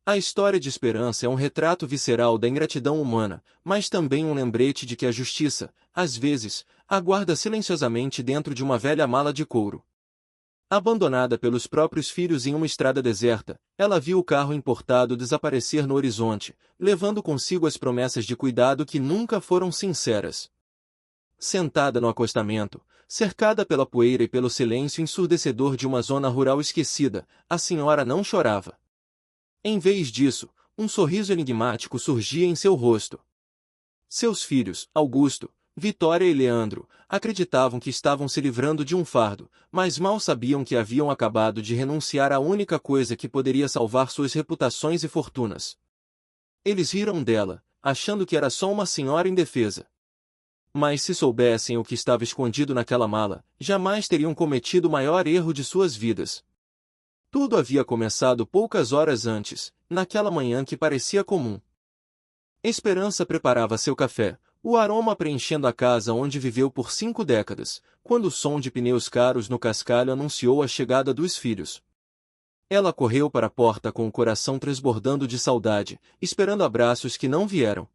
A história de Esperança é um retrato visceral da ingratidão humana, mas também um lembrete de que a justiça, às vezes, aguarda silenciosamente dentro de uma velha mala de couro. Abandonada pelos próprios filhos em uma estrada deserta, ela viu o carro importado desaparecer no horizonte, levando consigo as promessas de cuidado que nunca foram sinceras. Sentada no acostamento, cercada pela poeira e pelo silêncio ensurdecedor de uma zona rural esquecida, a senhora não chorava. Em vez disso, um sorriso enigmático surgia em seu rosto. Seus filhos, Augusto, Vitória e Leandro, acreditavam que estavam se livrando de um fardo, mas mal sabiam que haviam acabado de renunciar à única coisa que poderia salvar suas reputações e fortunas. Eles riram dela, achando que era só uma senhora indefesa. Mas se soubessem o que estava escondido naquela mala, jamais teriam cometido o maior erro de suas vidas. Tudo havia começado poucas horas antes, naquela manhã que parecia comum. Esperança preparava seu café, o aroma preenchendo a casa onde viveu por 5 décadas, quando o som de pneus caros no cascalho anunciou a chegada dos filhos. Ela correu para a porta com o coração transbordando de saudade, esperando abraços que não vieram.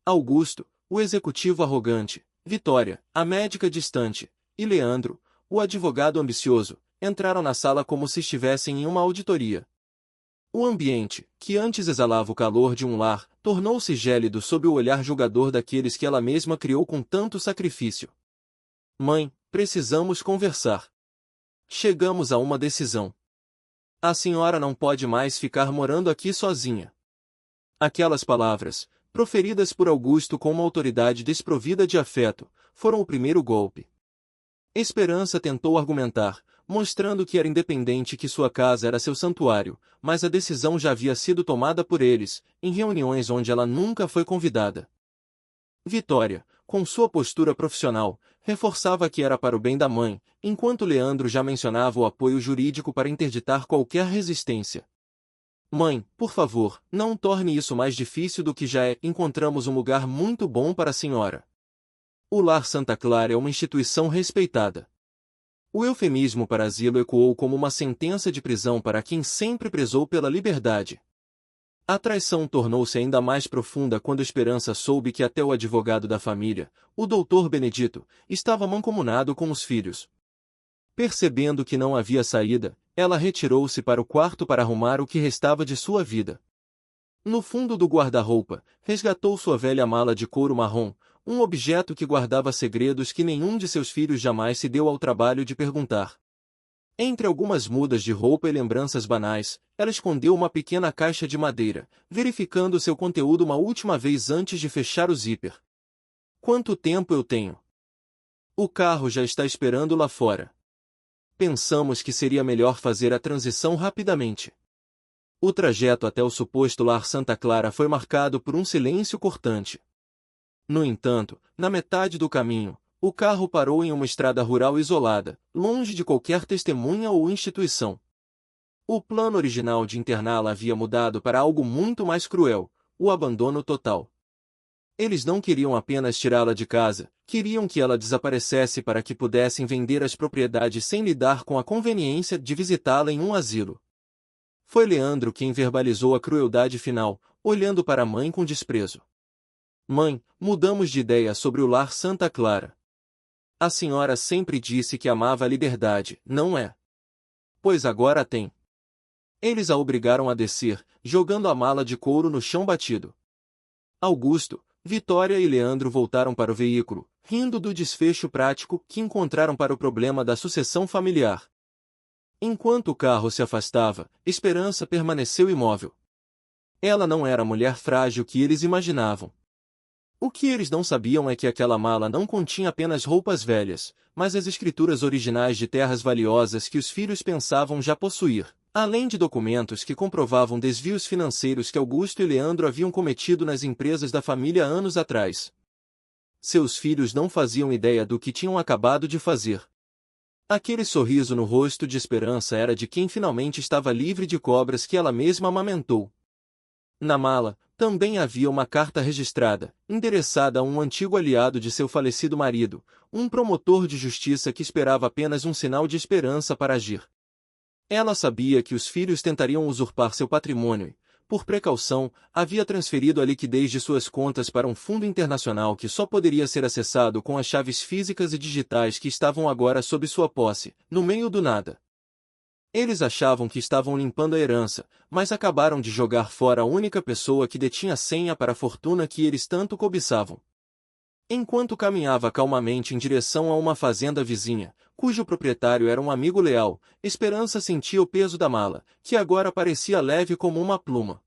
Augusto, o executivo arrogante, Vitória, a médica distante, e Leandro, o advogado ambicioso, entraram na sala como se estivessem em uma auditoria. O ambiente, que antes exalava o calor de um lar, tornou-se gélido sob o olhar julgador daqueles que ela mesma criou com tanto sacrifício. Mãe, precisamos conversar. Chegamos a uma decisão. A senhora não pode mais ficar morando aqui sozinha. Aquelas palavras, proferidas por Augusto com uma autoridade desprovida de afeto, foram o primeiro golpe. Esperança tentou argumentar, mostrando que era independente e que sua casa era seu santuário, mas a decisão já havia sido tomada por eles, em reuniões onde ela nunca foi convidada. Vitória, com sua postura profissional, reforçava que era para o bem da mãe, enquanto Leandro já mencionava o apoio jurídico para interditar qualquer resistência. Mãe, por favor, não torne isso mais difícil do que já é. Encontramos um lugar muito bom para a senhora. O Lar Santa Clara é uma instituição respeitada. O eufemismo para asilo ecoou como uma sentença de prisão para quem sempre prezou pela liberdade. A traição tornou-se ainda mais profunda quando Esperança soube que até o advogado da família, o Dr. Benedito, estava mancomunado com os filhos. Percebendo que não havia saída, ela retirou-se para o quarto para arrumar o que restava de sua vida. No fundo do guarda-roupa, resgatou sua velha mala de couro marrom, um objeto que guardava segredos que nenhum de seus filhos jamais se deu ao trabalho de perguntar. Entre algumas mudas de roupa e lembranças banais, ela escondeu uma pequena caixa de madeira, verificando seu conteúdo uma última vez antes de fechar o zíper. Quanto tempo eu tenho? O carro já está esperando lá fora. Pensamos que seria melhor fazer a transição rapidamente. O trajeto até o suposto Lar Santa Clara foi marcado por um silêncio cortante. No entanto, na metade do caminho, o carro parou em uma estrada rural isolada, longe de qualquer testemunha ou instituição. O plano original de interná-la havia mudado para algo muito mais cruel, o abandono total. Eles não queriam apenas tirá-la de casa, queriam que ela desaparecesse para que pudessem vender as propriedades sem lidar com a conveniência de visitá-la em um asilo. Foi Leandro quem verbalizou a crueldade final, olhando para a mãe com desprezo. Mãe, mudamos de ideia sobre o Lar Santa Clara. A senhora sempre disse que amava a liberdade, não é? Pois agora a tem. Eles a obrigaram a descer, jogando a mala de couro no chão batido. Augusto, Vitória e Leandro voltaram para o veículo, rindo do desfecho prático que encontraram para o problema da sucessão familiar. Enquanto o carro se afastava, Esperança permaneceu imóvel. Ela não era a mulher frágil que eles imaginavam. O que eles não sabiam é que aquela mala não continha apenas roupas velhas, mas as escrituras originais de terras valiosas que os filhos pensavam já possuir, além de documentos que comprovavam desvios financeiros que Augusto e Leandro haviam cometido nas empresas da família anos atrás. Seus filhos não faziam ideia do que tinham acabado de fazer. Aquele sorriso no rosto de Esperança era de quem finalmente estava livre de cobras que ela mesma amamentou. Na mala, também havia uma carta registrada, endereçada a um antigo aliado de seu falecido marido, um promotor de justiça que esperava apenas um sinal de esperança para agir. Ela sabia que os filhos tentariam usurpar seu patrimônio, por precaução, havia transferido a liquidez de suas contas para um fundo internacional que só poderia ser acessado com as chaves físicas e digitais que estavam agora sob sua posse, no meio do nada. Eles achavam que estavam limpando a herança, mas acabaram de jogar fora a única pessoa que detinha a senha para a fortuna que eles tanto cobiçavam. Enquanto caminhava calmamente em direção a uma fazenda vizinha, cujo proprietário era um amigo leal, Esperança sentia o peso da mala, que agora parecia leve como uma pluma.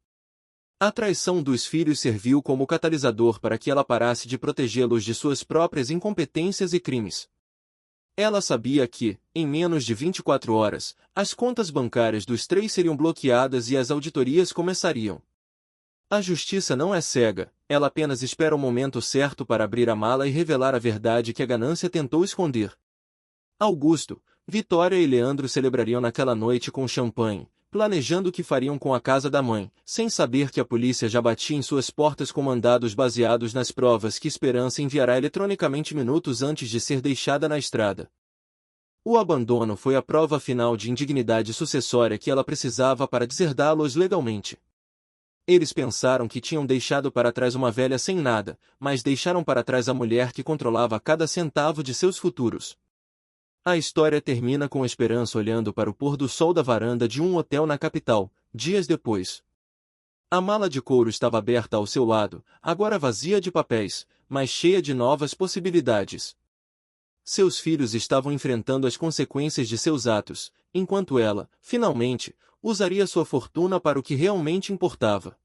A traição dos filhos serviu como catalisador para que ela parasse de protegê-los de suas próprias incompetências e crimes. Ela sabia que, em menos de 24 horas, as contas bancárias dos três seriam bloqueadas e as auditorias começariam. A justiça não é cega, ela apenas espera o momento certo para abrir a mala e revelar a verdade que a ganância tentou esconder. Augusto, Vitória e Leandro celebrariam naquela noite com champanhe, planejando o que fariam com a casa da mãe, sem saber que a polícia já batia em suas portas com mandados baseados nas provas que Esperança enviará eletronicamente minutos antes de ser deixada na estrada. O abandono foi a prova final de indignidade sucessória que ela precisava para deserdá-los legalmente. Eles pensaram que tinham deixado para trás uma velha sem nada, mas deixaram para trás a mulher que controlava cada centavo de seus futuros. A história termina com Esperança olhando para o pôr do sol da varanda de um hotel na capital, dias depois. A mala de couro estava aberta ao seu lado, agora vazia de papéis, mas cheia de novas possibilidades. Seus filhos estavam enfrentando as consequências de seus atos, enquanto ela, finalmente, usaria sua fortuna para o que realmente importava.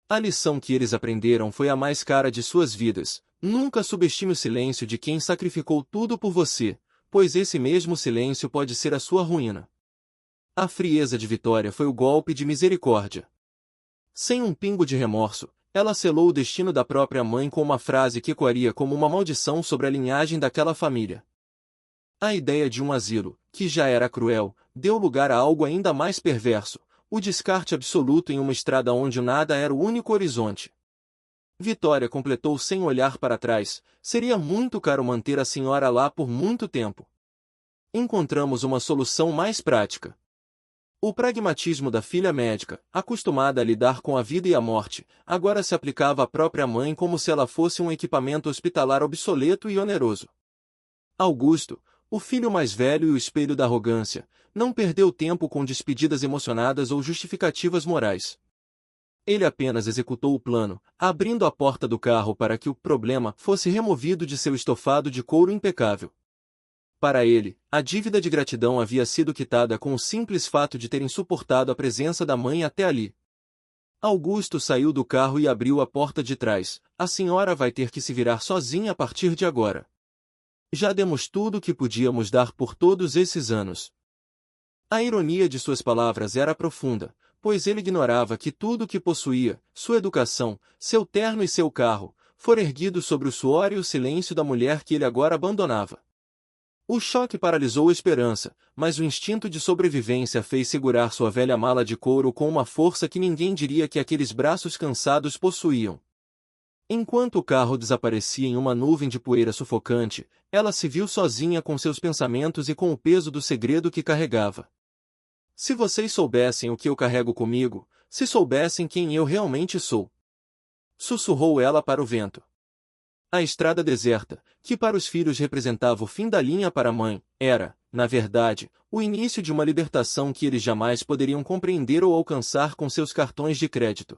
A lição que eles aprenderam foi a mais cara de suas vidas: nunca subestime o silêncio de quem sacrificou tudo por você, pois esse mesmo silêncio pode ser a sua ruína. A frieza de Vitória foi o golpe de misericórdia. Sem um pingo de remorso, ela selou o destino da própria mãe com uma frase que ecoaria como uma maldição sobre a linhagem daquela família. A ideia de um asilo, que já era cruel, deu lugar a algo ainda mais perverso: o descarte absoluto em uma estrada onde nada era o único horizonte. Vitória completou sem olhar para trás: seria muito caro manter a senhora lá por muito tempo. Encontramos uma solução mais prática. O pragmatismo da filha médica, acostumada a lidar com a vida e a morte, agora se aplicava à própria mãe como se ela fosse um equipamento hospitalar obsoleto e oneroso. Augusto, o filho mais velho e o espelho da arrogância, não perdeu tempo com despedidas emocionadas ou justificativas morais. Ele apenas executou o plano, abrindo a porta do carro para que o problema fosse removido de seu estofado de couro impecável. Para ele, a dívida de gratidão havia sido quitada com o simples fato de terem suportado a presença da mãe até ali. Augusto saiu do carro e abriu a porta de trás: a senhora vai ter que se virar sozinha a partir de agora. Já demos tudo o que podíamos dar por todos esses anos. A ironia de suas palavras era profunda, pois ele ignorava que tudo o que possuía, sua educação, seu terno e seu carro, fora erguido sobre o suor e o silêncio da mulher que ele agora abandonava. O choque paralisou a Esperança, mas o instinto de sobrevivência fez segurar sua velha mala de couro com uma força que ninguém diria que aqueles braços cansados possuíam. Enquanto o carro desaparecia em uma nuvem de poeira sufocante, ela se viu sozinha com seus pensamentos e com o peso do segredo que carregava. Se vocês soubessem o que eu carrego comigo, se soubessem quem eu realmente sou! Sussurrou ela para o vento. A estrada deserta, que para os filhos representava o fim da linha para a mãe, era, na verdade, o início de uma libertação que eles jamais poderiam compreender ou alcançar com seus cartões de crédito.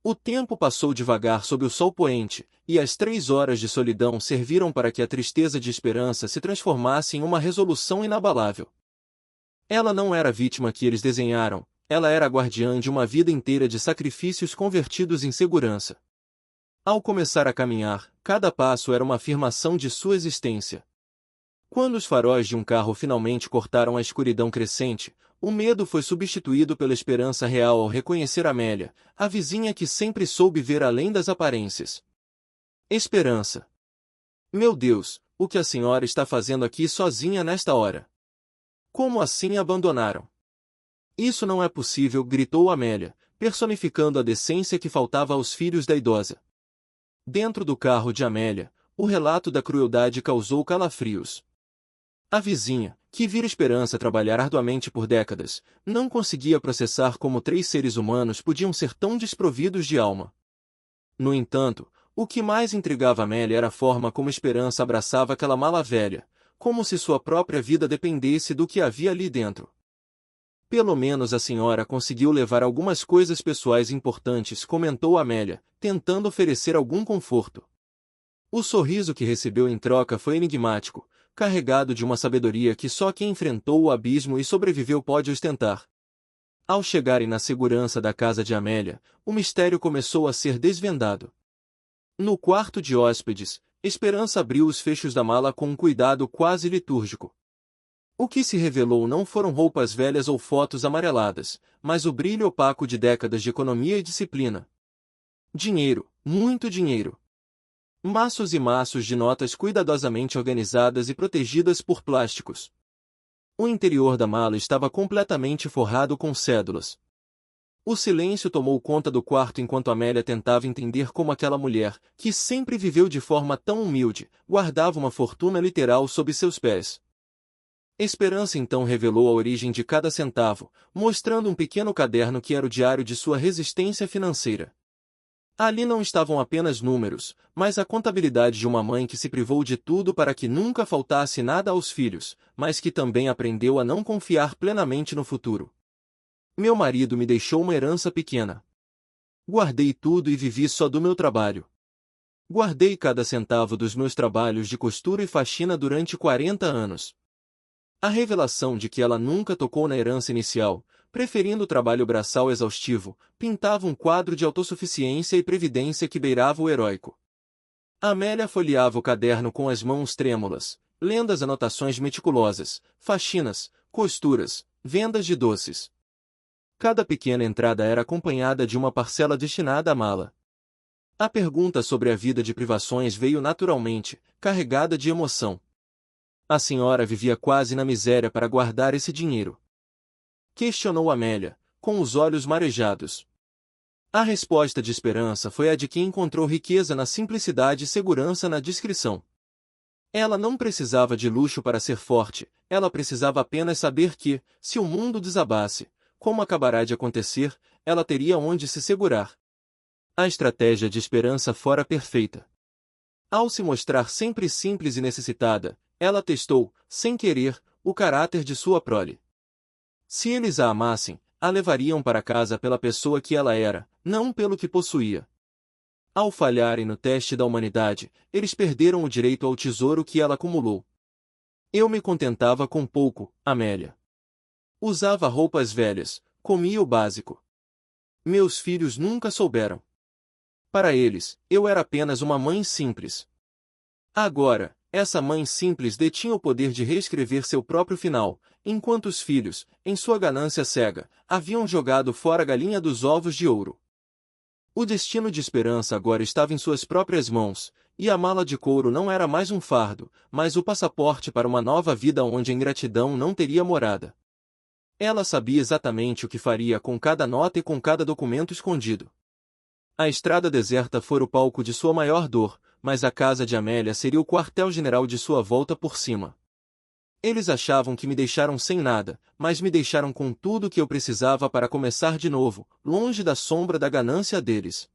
O tempo passou devagar sob o sol poente, e as 3 horas de solidão serviram para que a tristeza de Esperança se transformasse em uma resolução inabalável. Ela não era a vítima que eles desenharam, ela era a guardiã de uma vida inteira de sacrifícios convertidos em segurança. Ao começar a caminhar, cada passo era uma afirmação de sua existência. Quando os faróis de um carro finalmente cortaram a escuridão crescente, o medo foi substituído pela esperança real ao reconhecer Amélia, a vizinha que sempre soube ver além das aparências. Esperança! Meu Deus, o que a senhora está fazendo aqui sozinha nesta hora? Como assim a abandonaram? Isso não é possível, gritou Amélia, personificando a decência que faltava aos filhos da idosa. Dentro do carro de Amélia, o relato da crueldade causou calafrios. A vizinha, que vira Esperança trabalhar arduamente por décadas, não conseguia processar como 3 seres humanos podiam ser tão desprovidos de alma. No entanto, o que mais intrigava Amélia era a forma como Esperança abraçava aquela mala velha, como se sua própria vida dependesse do que havia ali dentro. Pelo menos a senhora conseguiu levar algumas coisas pessoais importantes, comentou Amélia, tentando oferecer algum conforto. O sorriso que recebeu em troca foi enigmático, carregado de uma sabedoria que só quem enfrentou o abismo e sobreviveu pode ostentar. Ao chegarem na segurança da casa de Amélia, o mistério começou a ser desvendado. No quarto de hóspedes, Esperança abriu os fechos da mala com um cuidado quase litúrgico. O que se revelou não foram roupas velhas ou fotos amareladas, mas o brilho opaco de décadas de economia e disciplina. Dinheiro, muito dinheiro. Maços e maços de notas cuidadosamente organizadas e protegidas por plásticos. O interior da mala estava completamente forrado com cédulas. O silêncio tomou conta do quarto enquanto Amélia tentava entender como aquela mulher, que sempre viveu de forma tão humilde, guardava uma fortuna literal sob seus pés. Esperança então revelou a origem de cada centavo, mostrando um pequeno caderno que era o diário de sua resistência financeira. Ali não estavam apenas números, mas a contabilidade de uma mãe que se privou de tudo para que nunca faltasse nada aos filhos, mas que também aprendeu a não confiar plenamente no futuro. Meu marido me deixou uma herança pequena. Guardei tudo e vivi só do meu trabalho. Guardei cada centavo dos meus trabalhos de costura e faxina durante 40 anos. A revelação de que ela nunca tocou na herança inicial, preferindo o trabalho braçal exaustivo, pintava um quadro de autossuficiência e previdência que beirava o heróico. Amélia folheava o caderno com as mãos trêmulas, lendo as anotações meticulosas, faxinas, costuras, vendas de doces. Cada pequena entrada era acompanhada de uma parcela destinada à mala. A pergunta sobre a vida de privações veio naturalmente, carregada de emoção. A senhora vivia quase na miséria para guardar esse dinheiro. Questionou Amélia, com os olhos marejados. A resposta de Esperança foi a de quem encontrou riqueza na simplicidade e segurança na discrição. Ela não precisava de luxo para ser forte, ela precisava apenas saber que, se o mundo desabasse, como acabará de acontecer, ela teria onde se segurar. A estratégia de Esperança fora perfeita. Ao se mostrar sempre simples e necessitada, ela testou, sem querer, o caráter de sua prole. Se eles a amassem, a levariam para casa pela pessoa que ela era, não pelo que possuía. Ao falharem no teste da humanidade, eles perderam o direito ao tesouro que ela acumulou. Eu me contentava com pouco, Amélia. Usava roupas velhas, comia o básico. Meus filhos nunca souberam. Para eles, eu era apenas uma mãe simples. Agora, essa mãe simples detinha o poder de reescrever seu próprio final, enquanto os filhos, em sua ganância cega, haviam jogado fora a galinha dos ovos de ouro. O destino de Esperança agora estava em suas próprias mãos, e a mala de couro não era mais um fardo, mas o passaporte para uma nova vida onde a ingratidão não teria morada. Ela sabia exatamente o que faria com cada nota e com cada documento escondido. A estrada deserta fora o palco de sua maior dor, mas a casa de Amélia seria o quartel-general de sua volta por cima. Eles achavam que me deixaram sem nada, mas me deixaram com tudo o que eu precisava para começar de novo, longe da sombra da ganância deles.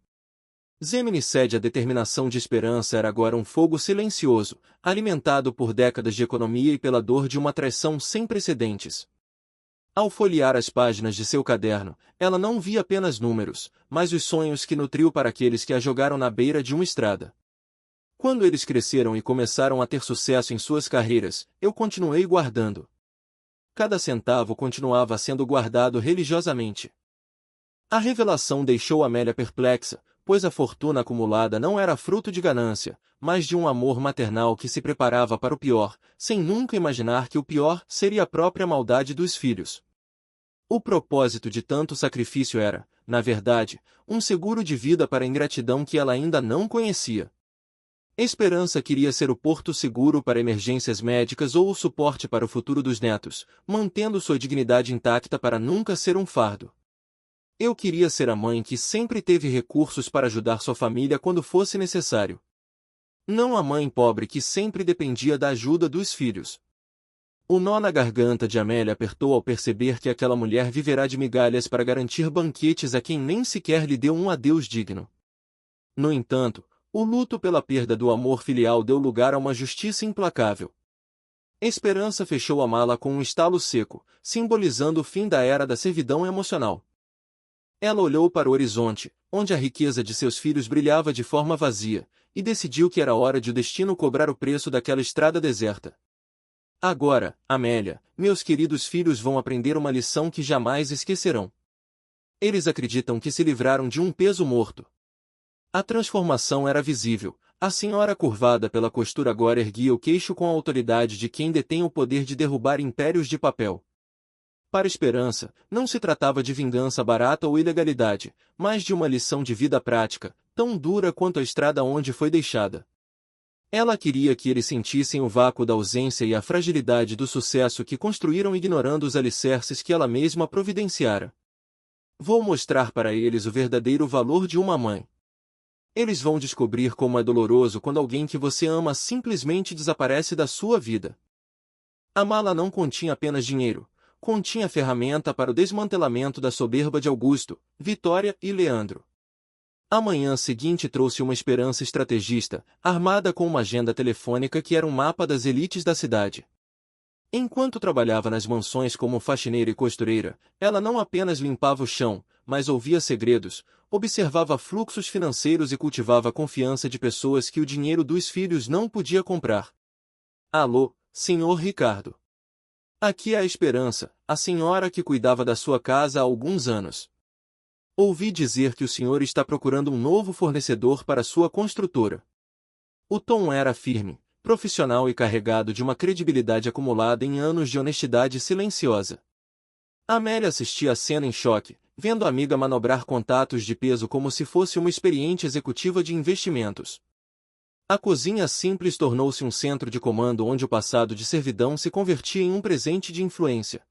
Zeminicede, a determinação de Esperança era agora um fogo silencioso, alimentado por décadas de economia e pela dor de uma traição sem precedentes. Ao folhear as páginas de seu caderno, ela não via apenas números, mas os sonhos que nutriu para aqueles que a jogaram na beira de uma estrada. Quando eles cresceram e começaram a ter sucesso em suas carreiras, eu continuei guardando. Cada centavo continuava sendo guardado religiosamente. A revelação deixou Amélia perplexa, pois a fortuna acumulada não era fruto de ganância, mas de um amor maternal que se preparava para o pior, sem nunca imaginar que o pior seria a própria maldade dos filhos. O propósito de tanto sacrifício era, na verdade, um seguro de vida para a ingratidão que ela ainda não conhecia. Esperança queria ser o porto seguro para emergências médicas ou o suporte para o futuro dos netos, mantendo sua dignidade intacta para nunca ser um fardo. Eu queria ser a mãe que sempre teve recursos para ajudar sua família quando fosse necessário. Não a mãe pobre que sempre dependia da ajuda dos filhos. O nó na garganta de Amélia apertou ao perceber que aquela mulher viverá de migalhas para garantir banquetes a quem nem sequer lhe deu um adeus digno. No entanto, o luto pela perda do amor filial deu lugar a uma justiça implacável. Esperança fechou a mala com um estalo seco, simbolizando o fim da era da servidão emocional. Ela olhou para o horizonte, onde a riqueza de seus filhos brilhava de forma vazia, e decidiu que era hora de o destino cobrar o preço daquela estrada deserta. Agora, Amélia, meus queridos filhos vão aprender uma lição que jamais esquecerão. Eles acreditam que se livraram de um peso morto. A transformação era visível. A senhora curvada pela costura agora erguia o queixo com a autoridade de quem detém o poder de derrubar impérios de papel. Para Esperança, não se tratava de vingança barata ou ilegalidade, mas de uma lição de vida prática, tão dura quanto a estrada onde foi deixada. Ela queria que eles sentissem o vácuo da ausência e a fragilidade do sucesso que construíram ignorando os alicerces que ela mesma providenciara. Vou mostrar para eles o verdadeiro valor de uma mãe. Eles vão descobrir como é doloroso quando alguém que você ama simplesmente desaparece da sua vida. A mala não continha apenas dinheiro, continha ferramenta para o desmantelamento da soberba de Augusto, Vitória e Leandro. A manhã seguinte trouxe uma Esperança estrategista, armada com uma agenda telefônica que era um mapa das elites da cidade. Enquanto trabalhava nas mansões como faxineira e costureira, ela não apenas limpava o chão, mas ouvia segredos, observava fluxos financeiros e cultivava a confiança de pessoas que o dinheiro dos filhos não podia comprar. Alô, senhor Ricardo. Aqui é a Esperança, a senhora que cuidava da sua casa há alguns anos. Ouvi dizer que o senhor está procurando um novo fornecedor para sua construtora. O tom era firme, profissional e carregado de uma credibilidade acumulada em anos de honestidade silenciosa. Amélia assistia a cena em choque, vendo a amiga manobrar contatos de peso como se fosse uma experiente executiva de investimentos. A cozinha simples tornou-se um centro de comando onde o passado de servidão se convertia em um presente de influência.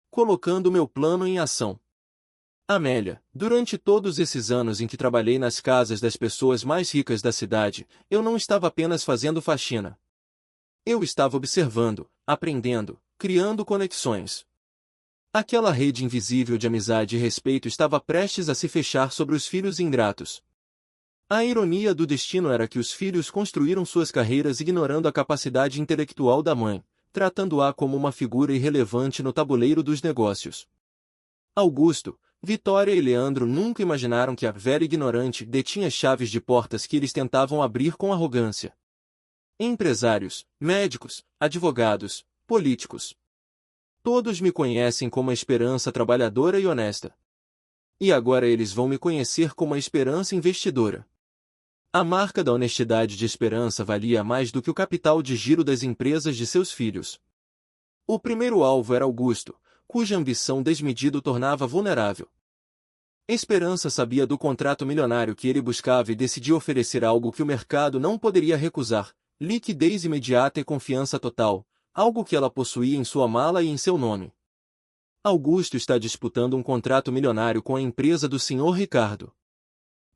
Colocando meu plano em ação. Amélia, durante todos esses anos em que trabalhei nas casas das pessoas mais ricas da cidade, eu não estava apenas fazendo faxina. Eu estava observando, aprendendo, criando conexões. Aquela rede invisível de amizade e respeito estava prestes a se fechar sobre os filhos ingratos. A ironia do destino era que os filhos construíram suas carreiras ignorando a capacidade intelectual da mãe, tratando-a como uma figura irrelevante no tabuleiro dos negócios. Augusto, Vitória e Leandro nunca imaginaram que a velha ignorante detinha chaves de portas que eles tentavam abrir com arrogância. Empresários, médicos, advogados, políticos. Todos me conhecem como a Esperança trabalhadora e honesta. E agora eles vão me conhecer como a Esperança investidora. A marca da honestidade de Esperança valia mais do que o capital de giro das empresas de seus filhos. O primeiro alvo era Augusto, cuja ambição desmedida o tornava vulnerável. Esperança sabia do contrato milionário que ele buscava e decidiu oferecer algo que o mercado não poderia recusar: liquidez imediata e confiança total, algo que ela possuía em sua mala e em seu nome. Augusto está disputando um contrato milionário com a empresa do Sr. Ricardo.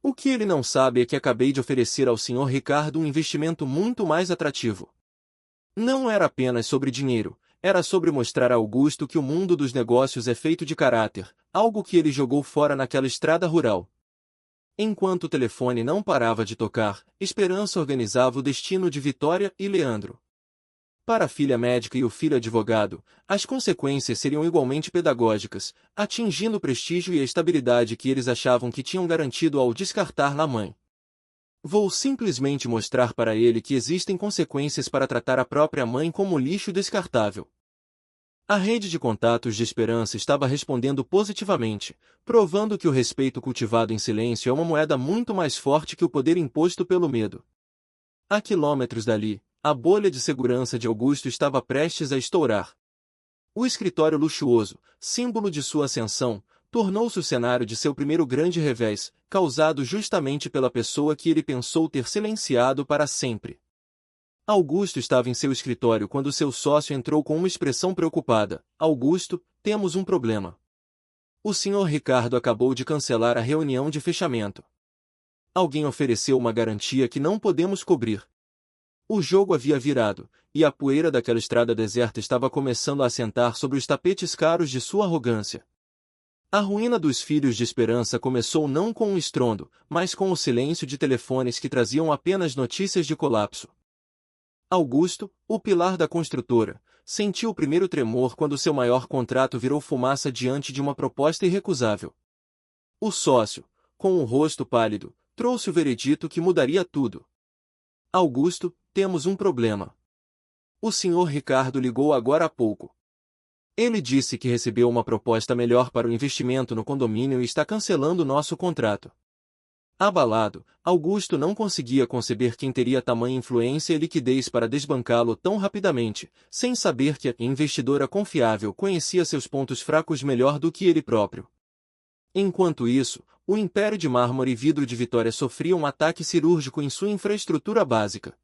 O que ele não sabe é que acabei de oferecer ao Sr. Ricardo um investimento muito mais atrativo. Não era apenas sobre dinheiro. Era sobre mostrar a Augusto que o mundo dos negócios é feito de caráter, algo que ele jogou fora naquela estrada rural. Enquanto o telefone não parava de tocar, Esperança organizava o destino de Vitória e Leandro. Para a filha médica e o filho advogado, as consequências seriam igualmente pedagógicas, atingindo o prestígio e a estabilidade que eles achavam que tinham garantido ao descartar a mãe. Vou simplesmente mostrar para ele que existem consequências para tratar a própria mãe como lixo descartável. A rede de contatos de Esperança estava respondendo positivamente, provando que o respeito cultivado em silêncio é uma moeda muito mais forte que o poder imposto pelo medo. A quilômetros dali, a bolha de segurança de Augusto estava prestes a estourar. O escritório luxuoso, símbolo de sua ascensão, tornou-se o cenário de seu primeiro grande revés, causado justamente pela pessoa que ele pensou ter silenciado para sempre. Augusto estava em seu escritório quando seu sócio entrou com uma expressão preocupada. Augusto, temos um problema. O Sr. Ricardo acabou de cancelar a reunião de fechamento. Alguém ofereceu uma garantia que não podemos cobrir. O jogo havia virado, e a poeira daquela estrada deserta estava começando a assentar sobre os tapetes caros de sua arrogância. A ruína dos filhos de Esperança começou não com um estrondo, mas com o silêncio de telefones que traziam apenas notícias de colapso. Augusto, o pilar da construtora, sentiu o primeiro tremor quando seu maior contrato virou fumaça diante de uma proposta irrecusável. O sócio, com o rosto pálido, trouxe o veredito que mudaria tudo. Augusto, temos um problema. O senhor Ricardo ligou agora há pouco. Ele disse que recebeu uma proposta melhor para o investimento no condomínio e está cancelando nosso contrato. Abalado, Augusto não conseguia conceber quem teria tamanha influência e liquidez para desbancá-lo tão rapidamente, sem saber que a investidora confiável conhecia seus pontos fracos melhor do que ele próprio. Enquanto isso, o Império de Mármore e Vidro de Vitória sofria um ataque cirúrgico em sua infraestrutura básica.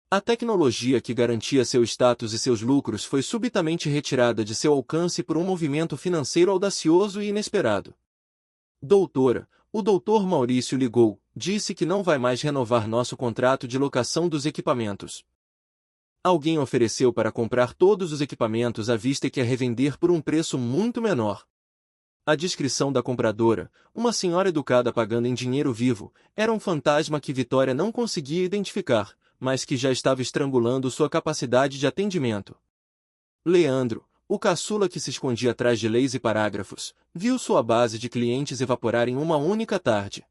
A tecnologia que garantia seu status e seus lucros foi subitamente retirada de seu alcance por um movimento financeiro audacioso e inesperado. Doutora, o doutor Maurício ligou, disse que não vai mais renovar nosso contrato de locação dos equipamentos. Alguém ofereceu para comprar todos os equipamentos à vista e quer revender por um preço muito menor. A descrição da compradora, uma senhora educada pagando em dinheiro vivo, era um fantasma que Vitória não conseguia identificar, mas que já estava estrangulando sua capacidade de atendimento. Leandro, o caçula que se escondia atrás de leis e parágrafos, viu sua base de clientes evaporar em uma única tarde.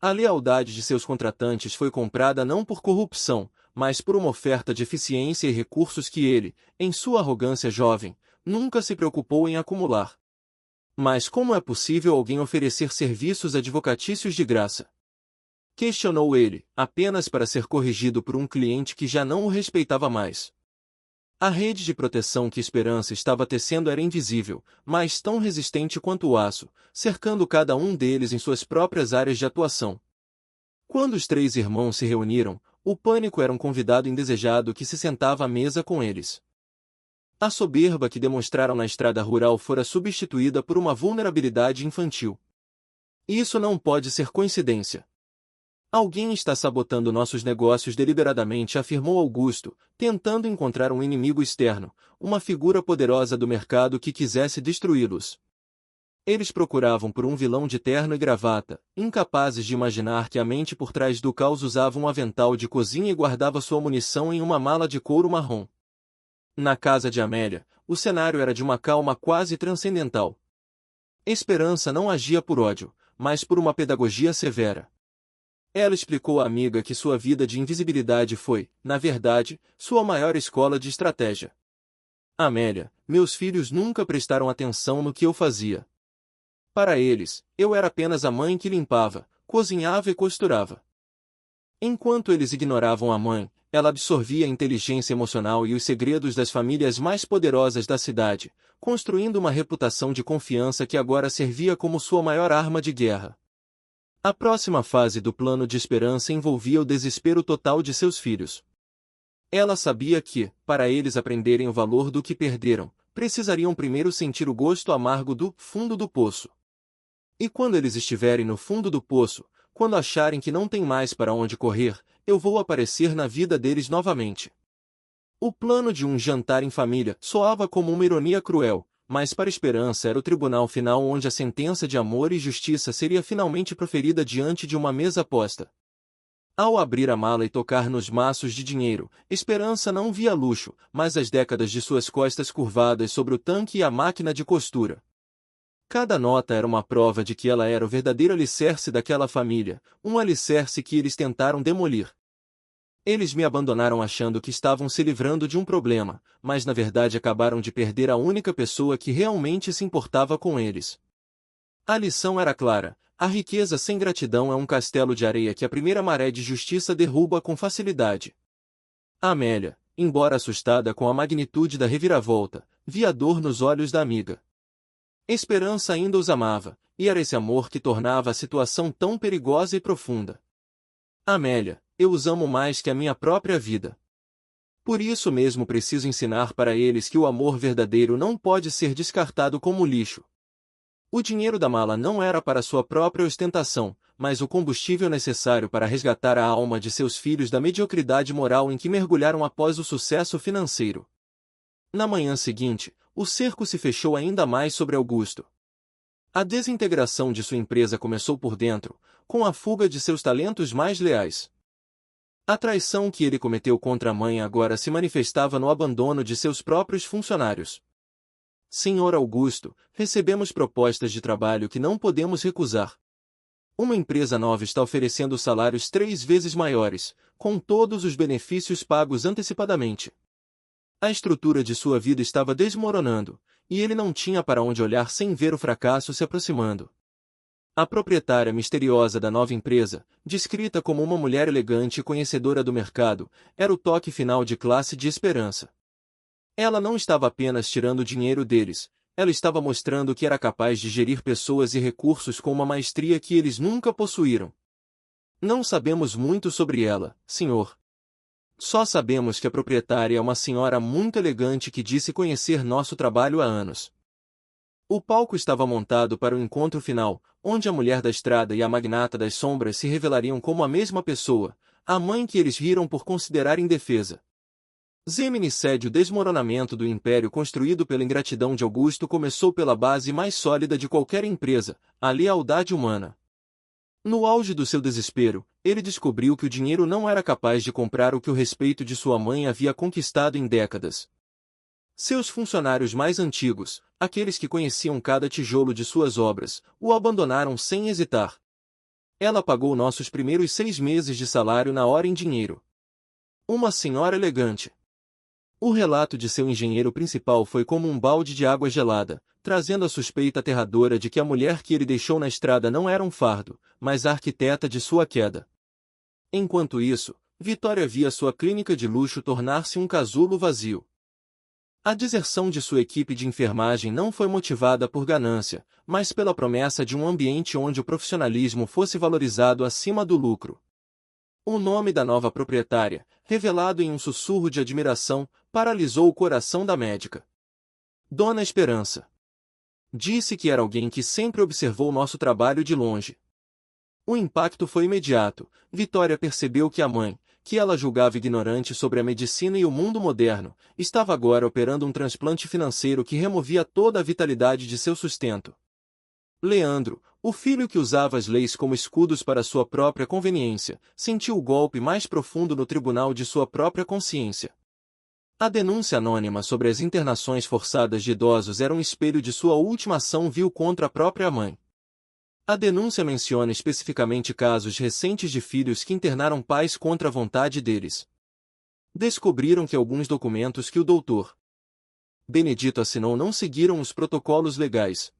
A lealdade de seus contratantes foi comprada não por corrupção, mas por uma oferta de eficiência e recursos que ele, em sua arrogância jovem, nunca se preocupou em acumular. Mas como é possível alguém oferecer serviços advocatícios de graça? Questionou ele, apenas para ser corrigido por um cliente que já não o respeitava mais. A rede de proteção que Esperança estava tecendo era invisível, mas tão resistente quanto o aço, cercando cada um deles em suas próprias áreas de atuação. Quando os três irmãos se reuniram, o pânico era um convidado indesejado que se sentava à mesa com eles. A soberba que demonstraram na estrada rural fora substituída por uma vulnerabilidade infantil. Isso não pode ser coincidência. Alguém está sabotando nossos negócios deliberadamente, afirmou Augusto, tentando encontrar um inimigo externo, uma figura poderosa do mercado que quisesse destruí-los. Eles procuravam por um vilão de terno e gravata, incapazes de imaginar que a mente por trás do caos usava um avental de cozinha e guardava sua munição em uma mala de couro marrom. Na casa de Amélia, o cenário era de uma calma quase transcendental. Esperança não agia por ódio, mas por uma pedagogia severa. Ela explicou à amiga que sua vida de invisibilidade foi, na verdade, sua maior escola de estratégia. Amélia, meus filhos nunca prestaram atenção no que eu fazia. Para eles, eu era apenas a mãe que limpava, cozinhava e costurava. Enquanto eles ignoravam a mãe, ela absorvia a inteligência emocional e os segredos das famílias mais poderosas da cidade, construindo uma reputação de confiança que agora servia como sua maior arma de guerra. A próxima fase do plano de Esperança envolvia o desespero total de seus filhos. Ela sabia que, para eles aprenderem o valor do que perderam, precisariam primeiro sentir o gosto amargo do fundo do poço. E quando eles estiverem no fundo do poço, quando acharem que não tem mais para onde correr, eu vou aparecer na vida deles novamente. O plano de um jantar em família soava como uma ironia cruel, mas para Esperança era o tribunal final onde a sentença de amor e justiça seria finalmente proferida diante de uma mesa posta. Ao abrir a mala e tocar nos maços de dinheiro, Esperança não via luxo, mas as décadas de suas costas curvadas sobre o tanque e a máquina de costura. Cada nota era uma prova de que ela era o verdadeiro alicerce daquela família, um alicerce que eles tentaram demolir. Eles me abandonaram achando que estavam se livrando de um problema, mas na verdade acabaram de perder a única pessoa que realmente se importava com eles. A lição era clara: a riqueza sem gratidão é um castelo de areia que a primeira maré de justiça derruba com facilidade. Amélia, embora assustada com a magnitude da reviravolta, via dor nos olhos da amiga. Esperança ainda os amava, e era esse amor que tornava a situação tão perigosa e profunda. Amélia, eu os amo mais que a minha própria vida. Por isso mesmo preciso ensinar para eles que o amor verdadeiro não pode ser descartado como lixo. O dinheiro da mala não era para sua própria ostentação, mas o combustível necessário para resgatar a alma de seus filhos da mediocridade moral em que mergulharam após o sucesso financeiro. Na manhã seguinte, o cerco se fechou ainda mais sobre Augusto. A desintegração de sua empresa começou por dentro, com a fuga de seus talentos mais leais. A traição que ele cometeu contra a mãe agora se manifestava no abandono de seus próprios funcionários. Senhor Augusto, recebemos propostas de trabalho que não podemos recusar. Uma empresa nova está oferecendo salários 3 vezes maiores, com todos os benefícios pagos antecipadamente. A estrutura de sua vida estava desmoronando, e ele não tinha para onde olhar sem ver o fracasso se aproximando. A proprietária misteriosa da nova empresa, descrita como uma mulher elegante e conhecedora do mercado, era o toque final de classe de esperança. Ela não estava apenas tirando dinheiro deles, ela estava mostrando que era capaz de gerir pessoas e recursos com uma maestria que eles nunca possuíram. Não sabemos muito sobre ela, senhor. Só sabemos que a proprietária é uma senhora muito elegante que disse conhecer nosso trabalho há anos. O palco estava montado para o encontro final, onde a mulher da estrada e a magnata das sombras se revelariam como a mesma pessoa, a mãe que eles riram por considerar indefesa. Zemini cede o desmoronamento do império construído pela ingratidão de Augusto começou pela base mais sólida de qualquer empresa, a lealdade humana. No auge do seu desespero, ele descobriu que o dinheiro não era capaz de comprar o que o respeito de sua mãe havia conquistado em décadas. Seus funcionários mais antigos, aqueles que conheciam cada tijolo de suas obras, o abandonaram sem hesitar. Ela pagou nossos primeiros 6 meses de salário na hora em dinheiro. Uma senhora elegante. O relato de seu engenheiro principal foi como um balde de água gelada, trazendo a suspeita aterradora de que a mulher que ele deixou na estrada não era um fardo, mas a arquiteta de sua queda. Enquanto isso, Vitória via sua clínica de luxo tornar-se um casulo vazio. A deserção de sua equipe de enfermagem não foi motivada por ganância, mas pela promessa de um ambiente onde o profissionalismo fosse valorizado acima do lucro. O nome da nova proprietária, revelado em um sussurro de admiração, paralisou o coração da médica. Dona Esperança. Disse que era alguém que sempre observou nosso trabalho de longe. O impacto foi imediato. Vitória percebeu que a mãe, que ela julgava ignorante sobre a medicina e o mundo moderno, estava agora operando um transplante financeiro que removia toda a vitalidade de seu sustento. Leandro, o filho que usava as leis como escudos para sua própria conveniência, sentiu o golpe mais profundo no tribunal de sua própria consciência. A denúncia anônima sobre as internações forçadas de idosos era um espelho de sua última ação vil contra a própria mãe. A denúncia menciona especificamente casos recentes de filhos que internaram pais contra a vontade deles. Descobriram que alguns documentos que o Dr. Benedito assinou não seguiram os protocolos legais.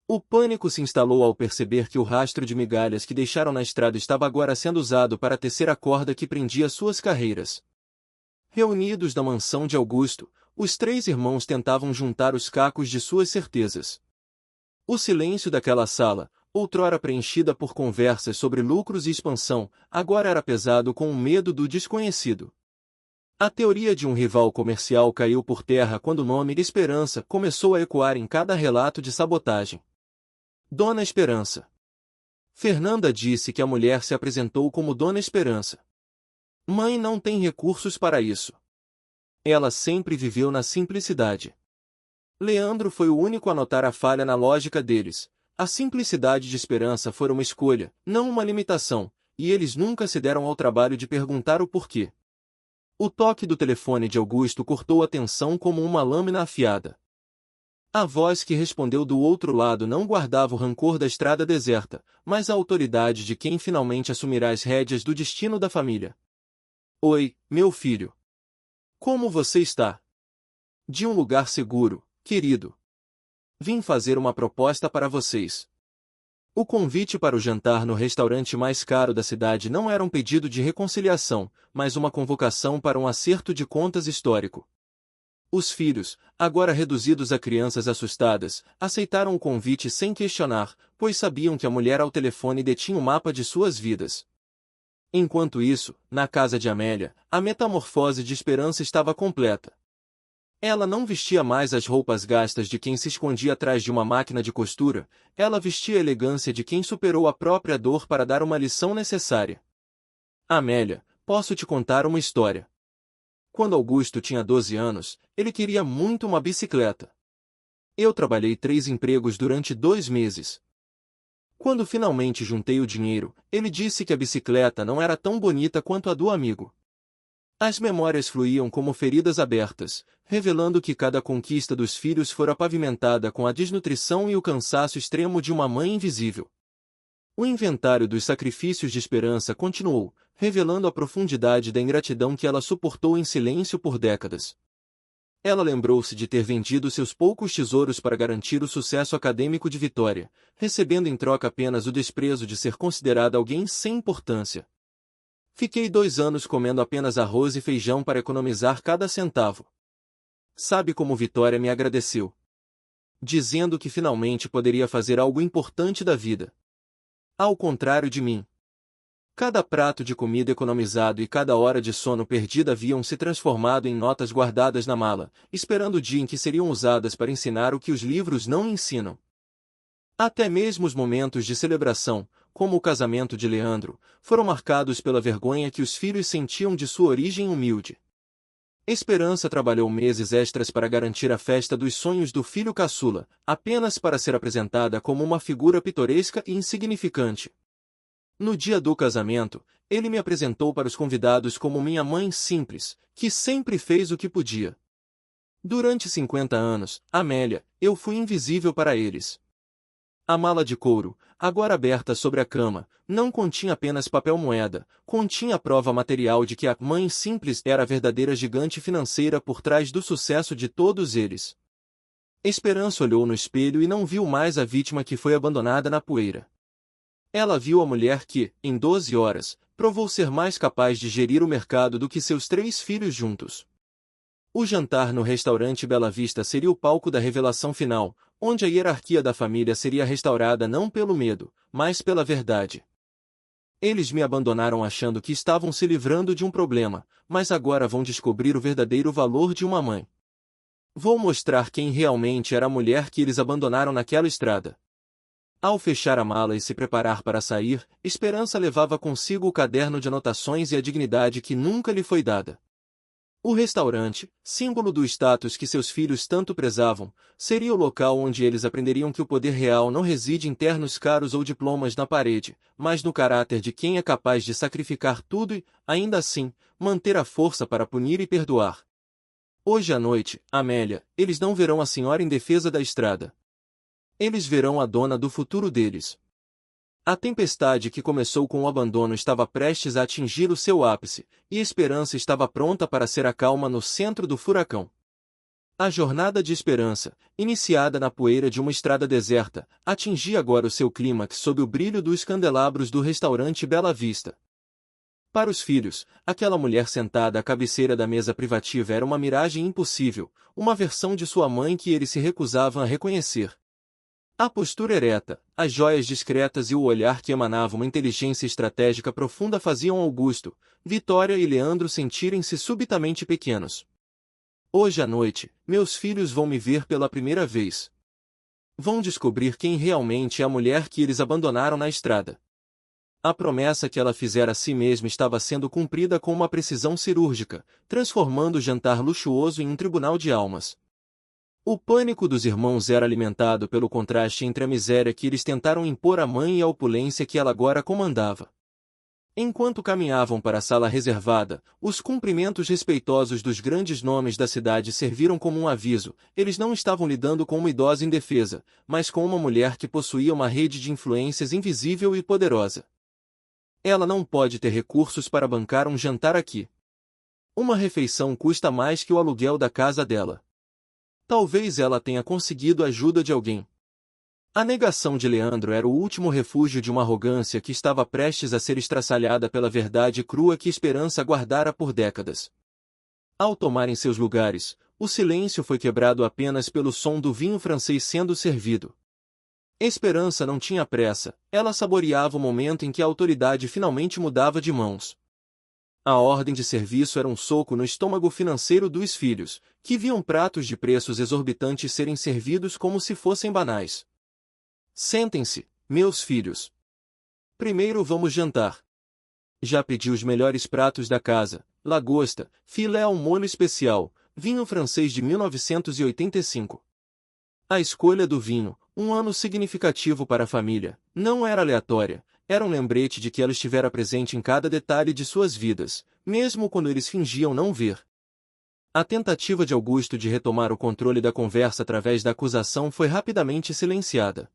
O pânico se instalou ao perceber que o rastro de migalhas que deixaram na estrada estava agora sendo usado para tecer a corda que prendia suas carreiras. Reunidos na mansão de Augusto, os 3 irmãos tentavam juntar os cacos de suas certezas. O silêncio daquela sala, outrora preenchida por conversas sobre lucros e expansão, agora era pesado com o medo do desconhecido. A teoria de um rival comercial caiu por terra quando o nome Esperança começou a ecoar em cada relato de sabotagem. Dona Esperança. Fernanda disse que a mulher se apresentou como Dona Esperança. Mãe não tem recursos para isso. Ela sempre viveu na simplicidade. Leandro foi o único a notar a falha na lógica deles. A simplicidade de Esperança foi uma escolha, não uma limitação, e eles nunca se deram ao trabalho de perguntar o porquê. O toque do telefone de Augusto cortou a tensão como uma lâmina afiada. A voz que respondeu do outro lado não guardava o rancor da estrada deserta, mas a autoridade de quem finalmente assumirá as rédeas do destino da família. Oi, meu filho. Como você está? De um lugar seguro, querido. Vim fazer uma proposta para vocês. O convite para o jantar no restaurante mais caro da cidade não era um pedido de reconciliação, mas uma convocação para um acerto de contas histórico. Os filhos, agora reduzidos a crianças assustadas, aceitaram o convite sem questionar, pois sabiam que a mulher ao telefone detinha o mapa de suas vidas. Enquanto isso, na casa de Amélia, a metamorfose de Esperança estava completa. Ela não vestia mais as roupas gastas de quem se escondia atrás de uma máquina de costura, ela vestia a elegância de quem superou a própria dor para dar uma lição necessária. Amélia, posso te contar uma história. Quando Augusto tinha 12 anos, ele queria muito uma bicicleta. Eu trabalhei 3 empregos durante 2 meses. Quando finalmente juntei o dinheiro, ele disse que a bicicleta não era tão bonita quanto a do amigo. As memórias fluíam como feridas abertas, revelando que cada conquista dos filhos fora pavimentada com a desnutrição e o cansaço extremo de uma mãe invisível. O inventário dos sacrifícios de Esperança continuou, revelando a profundidade da ingratidão que ela suportou em silêncio por décadas. Ela lembrou-se de ter vendido seus poucos tesouros para garantir o sucesso acadêmico de Vitória, recebendo em troca apenas o desprezo de ser considerada alguém sem importância. Fiquei 2 anos comendo apenas arroz e feijão para economizar cada centavo. Sabe como Vitória me agradeceu? Dizendo que finalmente poderia fazer algo importante da vida. Ao contrário de mim. Cada prato de comida economizado e cada hora de sono perdida haviam se transformado em notas guardadas na mala, esperando o dia em que seriam usadas para ensinar o que os livros não ensinam. Até mesmo os momentos de celebração, como o casamento de Leandro, foram marcados pela vergonha que os filhos sentiam de sua origem humilde. Esperança trabalhou meses extras para garantir a festa dos sonhos do filho caçula, apenas para ser apresentada como uma figura pitoresca e insignificante. No dia do casamento, ele me apresentou para os convidados como minha mãe simples, que sempre fez o que podia. Durante 50 anos, Amélia, eu fui invisível para eles. A mala de couro, agora aberta sobre a cama, não continha apenas papel-moeda, continha a prova material de que a mãe simples era a verdadeira gigante financeira por trás do sucesso de todos eles. Esperança olhou no espelho e não viu mais a vítima que foi abandonada na poeira. Ela viu a mulher que, em 12 horas, provou ser mais capaz de gerir o mercado do que seus 3 filhos juntos. O jantar no restaurante Bela Vista seria o palco da revelação final, onde a hierarquia da família seria restaurada não pelo medo, mas pela verdade. Eles me abandonaram achando que estavam se livrando de um problema, mas agora vão descobrir o verdadeiro valor de uma mãe. Vou mostrar quem realmente era a mulher que eles abandonaram naquela estrada. Ao fechar a mala e se preparar para sair, Esperança levava consigo o caderno de anotações e a dignidade que nunca lhe foi dada. O restaurante, símbolo do status que seus filhos tanto prezavam, seria o local onde eles aprenderiam que o poder real não reside em ternos caros ou diplomas na parede, mas no caráter de quem é capaz de sacrificar tudo e, ainda assim, manter a força para punir e perdoar. Hoje à noite, Amélia, eles não verão a senhora indefesa da estrada. Eles verão a dona do futuro deles. A tempestade que começou com o abandono estava prestes a atingir o seu ápice, e Esperança estava pronta para ser a calma no centro do furacão. A jornada de Esperança, iniciada na poeira de uma estrada deserta, atingia agora o seu clímax sob o brilho dos candelabros do restaurante Bela Vista. Para os filhos, aquela mulher sentada à cabeceira da mesa privativa era uma miragem impossível, uma versão de sua mãe que eles se recusavam a reconhecer. A postura ereta, as joias discretas e o olhar que emanava uma inteligência estratégica profunda faziam Augusto, Vitória e Leandro sentirem-se subitamente pequenos. Hoje à noite, meus filhos vão me ver pela primeira vez. Vão descobrir quem realmente é a mulher que eles abandonaram na estrada. A promessa que ela fizera a si mesma estava sendo cumprida com uma precisão cirúrgica, transformando o jantar luxuoso em um tribunal de almas. O pânico dos irmãos era alimentado pelo contraste entre a miséria que eles tentaram impor à mãe e a opulência que ela agora comandava. Enquanto caminhavam para a sala reservada, os cumprimentos respeitosos dos grandes nomes da cidade serviram como um aviso. Eles não estavam lidando com uma idosa indefesa, mas com uma mulher que possuía uma rede de influências invisível e poderosa. Ela não pode ter recursos para bancar um jantar aqui. Uma refeição custa mais que o aluguel da casa dela. Talvez ela tenha conseguido a ajuda de alguém. A negação de Leandro era o último refúgio de uma arrogância que estava prestes a ser estraçalhada pela verdade crua que Esperança guardara por décadas. Ao tomarem seus lugares, o silêncio foi quebrado apenas pelo som do vinho francês sendo servido. Esperança não tinha pressa, ela saboreava o momento em que a autoridade finalmente mudava de mãos. A ordem de serviço era um soco no estômago financeiro dos filhos, que viam pratos de preços exorbitantes serem servidos como se fossem banais. Sentem-se, meus filhos. Primeiro vamos jantar. Já pedi os melhores pratos da casa, lagosta, filé ao molho especial, vinho francês de 1985. A escolha do vinho, um ano significativo para a família, não era aleatória, era um lembrete de que ela estivera presente em cada detalhe de suas vidas, mesmo quando eles fingiam não ver. A tentativa de Augusto de retomar o controle da conversa através da acusação foi rapidamente silenciada.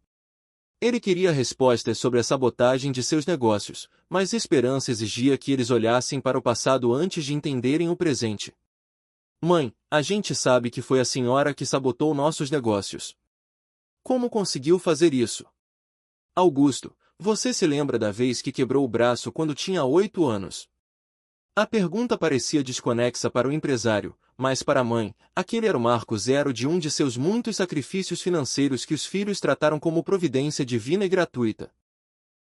Ele queria respostas sobre a sabotagem de seus negócios, mas Esperança exigia que eles olhassem para o passado antes de entenderem o presente. Mãe, a gente sabe que foi a senhora que sabotou nossos negócios. Como conseguiu fazer isso? Augusto, você se lembra da vez que quebrou o braço quando tinha 8 anos? A pergunta parecia desconexa para o empresário, mas para a mãe, aquele era o marco zero de um de seus muitos sacrifícios financeiros que os filhos trataram como providência divina e gratuita.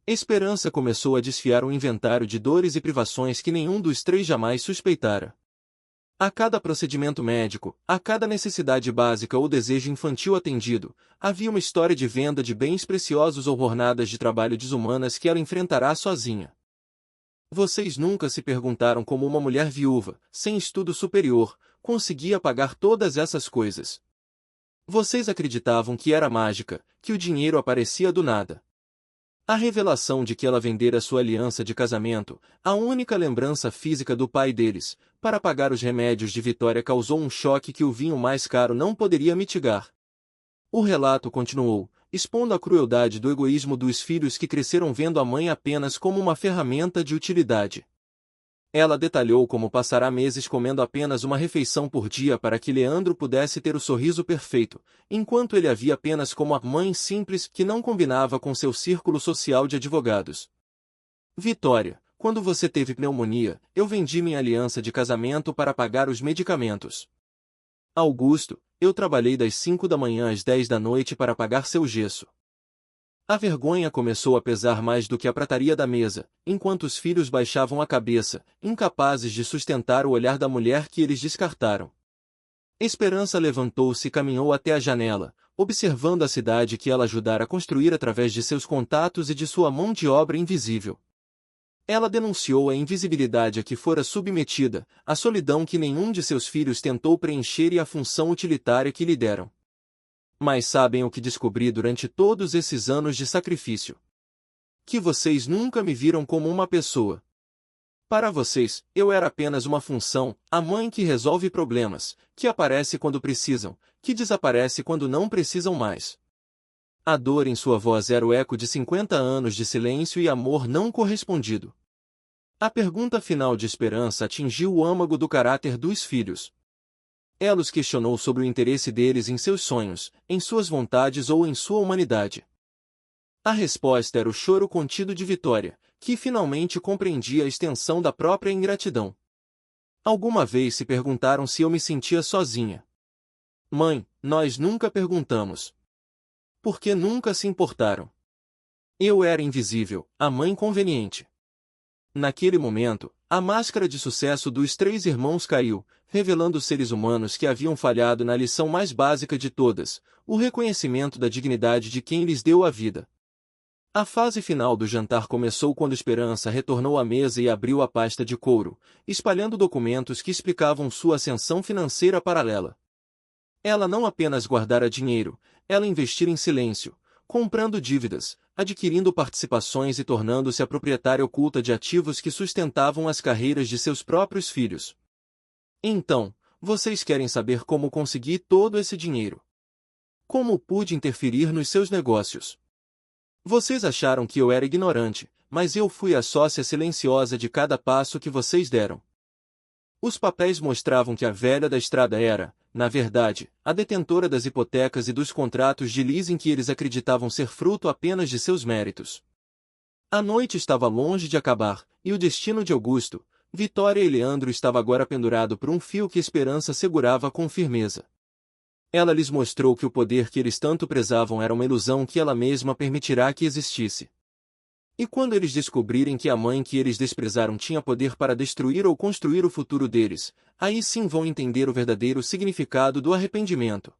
Esperança começou a desfiar um inventário de dores e privações que nenhum dos três jamais suspeitara. A cada procedimento médico, a cada necessidade básica ou desejo infantil atendido, havia uma história de venda de bens preciosos ou jornadas de trabalho desumanas que ela enfrentará sozinha. Vocês nunca se perguntaram como uma mulher viúva, sem estudo superior, conseguia pagar todas essas coisas. Vocês acreditavam que era mágica, que o dinheiro aparecia do nada. A revelação de que ela vendera sua aliança de casamento, a única lembrança física do pai deles, para pagar os remédios de Vitória causou um choque que o vinho mais caro não poderia mitigar. O relato continuou, expondo a crueldade do egoísmo dos filhos que cresceram vendo a mãe apenas como uma ferramenta de utilidade. Ela detalhou como passará meses comendo apenas uma refeição por dia para que Leandro pudesse ter o sorriso perfeito, enquanto ele a via apenas como a mãe simples que não combinava com seu círculo social de advogados. Vitória, quando você teve pneumonia, eu vendi minha aliança de casamento para pagar os medicamentos. Augusto, eu trabalhei das 5 da manhã às 10 da noite para pagar seu gesso. A vergonha começou a pesar mais do que a prataria da mesa, enquanto os filhos baixavam a cabeça, incapazes de sustentar o olhar da mulher que eles descartaram. Esperança levantou-se e caminhou até a janela, observando a cidade que ela ajudara a construir através de seus contatos e de sua mão de obra invisível. Ela denunciou a invisibilidade a que fora submetida, a solidão que nenhum de seus filhos tentou preencher e a função utilitária que lhe deram. Mas sabem o que descobri durante todos esses anos de sacrifício? Que vocês nunca me viram como uma pessoa. Para vocês, eu era apenas uma função, a mãe que resolve problemas, que aparece quando precisam, que desaparece quando não precisam mais. A dor em sua voz era o eco de 50 anos de silêncio e amor não correspondido. A pergunta final de Esperança atingiu o âmago do caráter dos filhos. Ela os questionou sobre o interesse deles em seus sonhos, em suas vontades ou em sua humanidade. A resposta era o choro contido de Vitória, que finalmente compreendia a extensão da própria ingratidão. Alguma vez se perguntaram se eu me sentia sozinha. Mãe, nós nunca perguntamos. Por que nunca se importaram? Eu era invisível, a mãe conveniente. Naquele momento, a máscara de sucesso dos três irmãos caiu, revelando os seres humanos que haviam falhado na lição mais básica de todas, o reconhecimento da dignidade de quem lhes deu a vida. A fase final do jantar começou quando Esperança retornou à mesa e abriu a pasta de couro, espalhando documentos que explicavam sua ascensão financeira paralela. Ela não apenas guardara dinheiro, ela investira em silêncio, comprando dívidas, adquirindo participações e tornando-se a proprietária oculta de ativos que sustentavam as carreiras de seus próprios filhos. Então, vocês querem saber como consegui todo esse dinheiro? Como pude interferir nos seus negócios? Vocês acharam que eu era ignorante, mas eu fui a sócia silenciosa de cada passo que vocês deram. Os papéis mostravam que a velha da estrada era, na verdade, a detentora das hipotecas e dos contratos de leasing que eles acreditavam ser fruto apenas de seus méritos. A noite estava longe de acabar, e o destino de Augusto, Vitória e Leandro estava agora pendurado por um fio que Esperança segurava com firmeza. Ela lhes mostrou que o poder que eles tanto prezavam era uma ilusão que ela mesma permitirá que existisse. E quando eles descobrirem que a mãe que eles desprezaram tinha poder para destruir ou construir o futuro deles, aí sim vão entender o verdadeiro significado do arrependimento.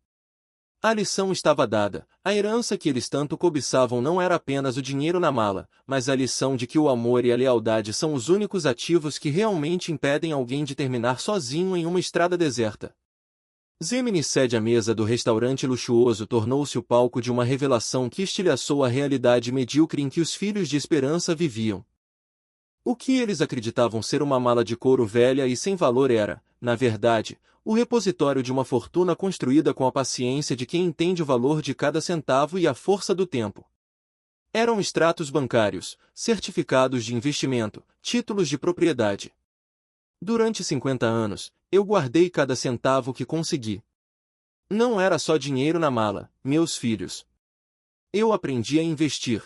A lição estava dada, a herança que eles tanto cobiçavam não era apenas o dinheiro na mala, mas a lição de que o amor e a lealdade são os únicos ativos que realmente impedem alguém de terminar sozinho em uma estrada deserta. Zemini cede à mesa do restaurante luxuoso tornou-se o palco de uma revelação que estilhaçou a realidade medíocre em que os filhos de esperança viviam. O que eles acreditavam ser uma mala de couro velha e sem valor era, na verdade, o repositório de uma fortuna construída com a paciência de quem entende o valor de cada centavo e a força do tempo. Eram extratos bancários, certificados de investimento, títulos de propriedade. Durante 50 anos, eu guardei cada centavo que consegui. Não era só dinheiro na mala, meus filhos. Eu aprendi a investir.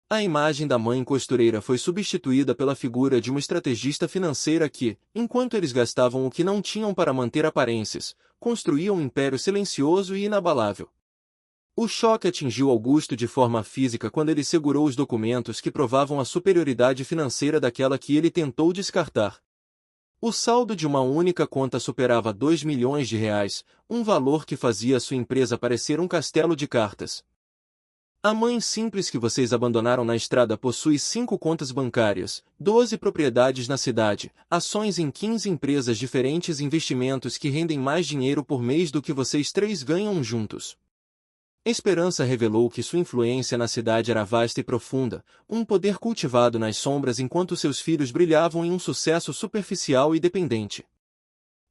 A imagem da mãe costureira foi substituída pela figura de uma estrategista financeira que, enquanto eles gastavam o que não tinham para manter aparências, construía um império silencioso e inabalável. O choque atingiu Augusto de forma física quando ele segurou os documentos que provavam a superioridade financeira daquela que ele tentou descartar. O saldo de uma única conta superava 2 milhões de reais, um valor que fazia sua empresa parecer um castelo de cartas. A mãe simples que vocês abandonaram na estrada possui 5 contas bancárias, 12 propriedades na cidade, ações em 15 empresas diferentes e investimentos que rendem mais dinheiro por mês do que vocês 3 ganham juntos. Esperança revelou que sua influência na cidade era vasta e profunda, um poder cultivado nas sombras enquanto seus filhos brilhavam em um sucesso superficial e dependente.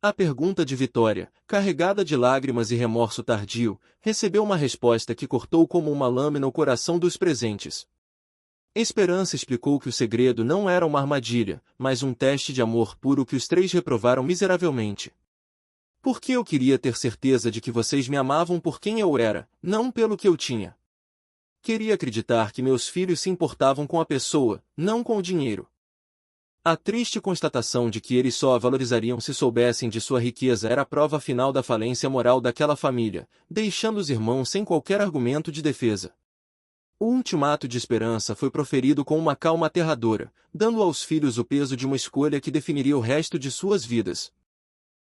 A pergunta de Vitória, carregada de lágrimas e remorso tardio, recebeu uma resposta que cortou como uma lâmina o coração dos presentes. Esperança explicou que o segredo não era uma armadilha, mas um teste de amor puro que os 3 reprovaram miseravelmente. Porque eu queria ter certeza de que vocês me amavam por quem eu era, não pelo que eu tinha. Queria acreditar que meus filhos se importavam com a pessoa, não com o dinheiro. A triste constatação de que eles só a valorizariam se soubessem de sua riqueza era a prova final da falência moral daquela família, deixando os irmãos sem qualquer argumento de defesa. O ultimato de Esperança foi proferido com uma calma aterradora, dando aos filhos o peso de uma escolha que definiria o resto de suas vidas.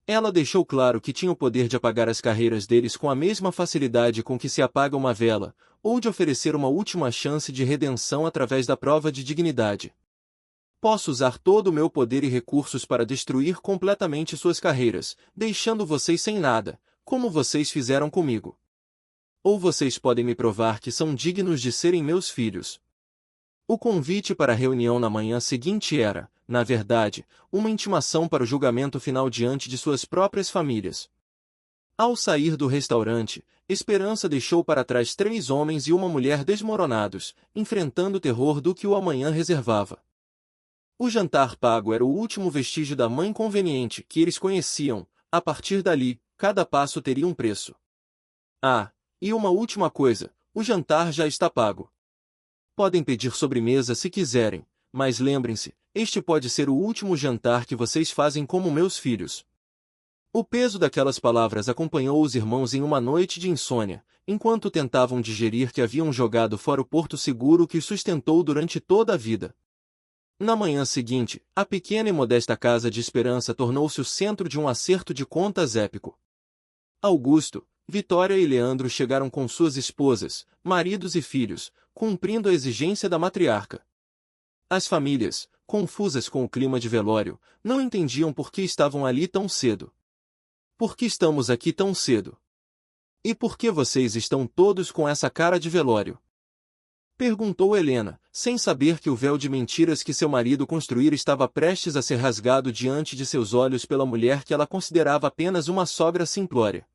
Ela deixou claro que tinha o poder de apagar as carreiras deles com a mesma facilidade com que se apaga uma vela, ou de oferecer uma última chance de redenção através da prova de dignidade. Posso usar todo o meu poder e recursos para destruir completamente suas carreiras, deixando vocês sem nada, como vocês fizeram comigo. Ou vocês podem me provar que são dignos de serem meus filhos. O convite para a reunião na manhã seguinte era, na verdade, uma intimação para o julgamento final diante de suas próprias famílias. Ao sair do restaurante, Esperança deixou para trás 3 homens e uma mulher desmoronados, enfrentando o terror do que o amanhã reservava. O jantar pago era o último vestígio da mãe conveniente que eles conheciam, a partir dali, cada passo teria um preço. Ah, e uma última coisa, o jantar já está pago. Podem pedir sobremesa se quiserem, mas lembrem-se, este pode ser o último jantar que vocês fazem como meus filhos. O peso daquelas palavras acompanhou os irmãos em uma noite de insônia, enquanto tentavam digerir que haviam jogado fora o porto seguro que os sustentou durante toda a vida. Na manhã seguinte, a pequena e modesta casa de Esperança tornou-se o centro de um acerto de contas épico. Augusto, Vitória e Leandro chegaram com suas esposas, maridos e filhos, cumprindo a exigência da matriarca. As famílias, confusas com o clima de velório, não entendiam por que estavam ali tão cedo. Por que estamos aqui tão cedo? E por que vocês estão todos com essa cara de velório? Perguntou Helena, sem saber que o véu de mentiras que seu marido construíra estava prestes a ser rasgado diante de seus olhos pela mulher que ela considerava apenas uma sogra simplória.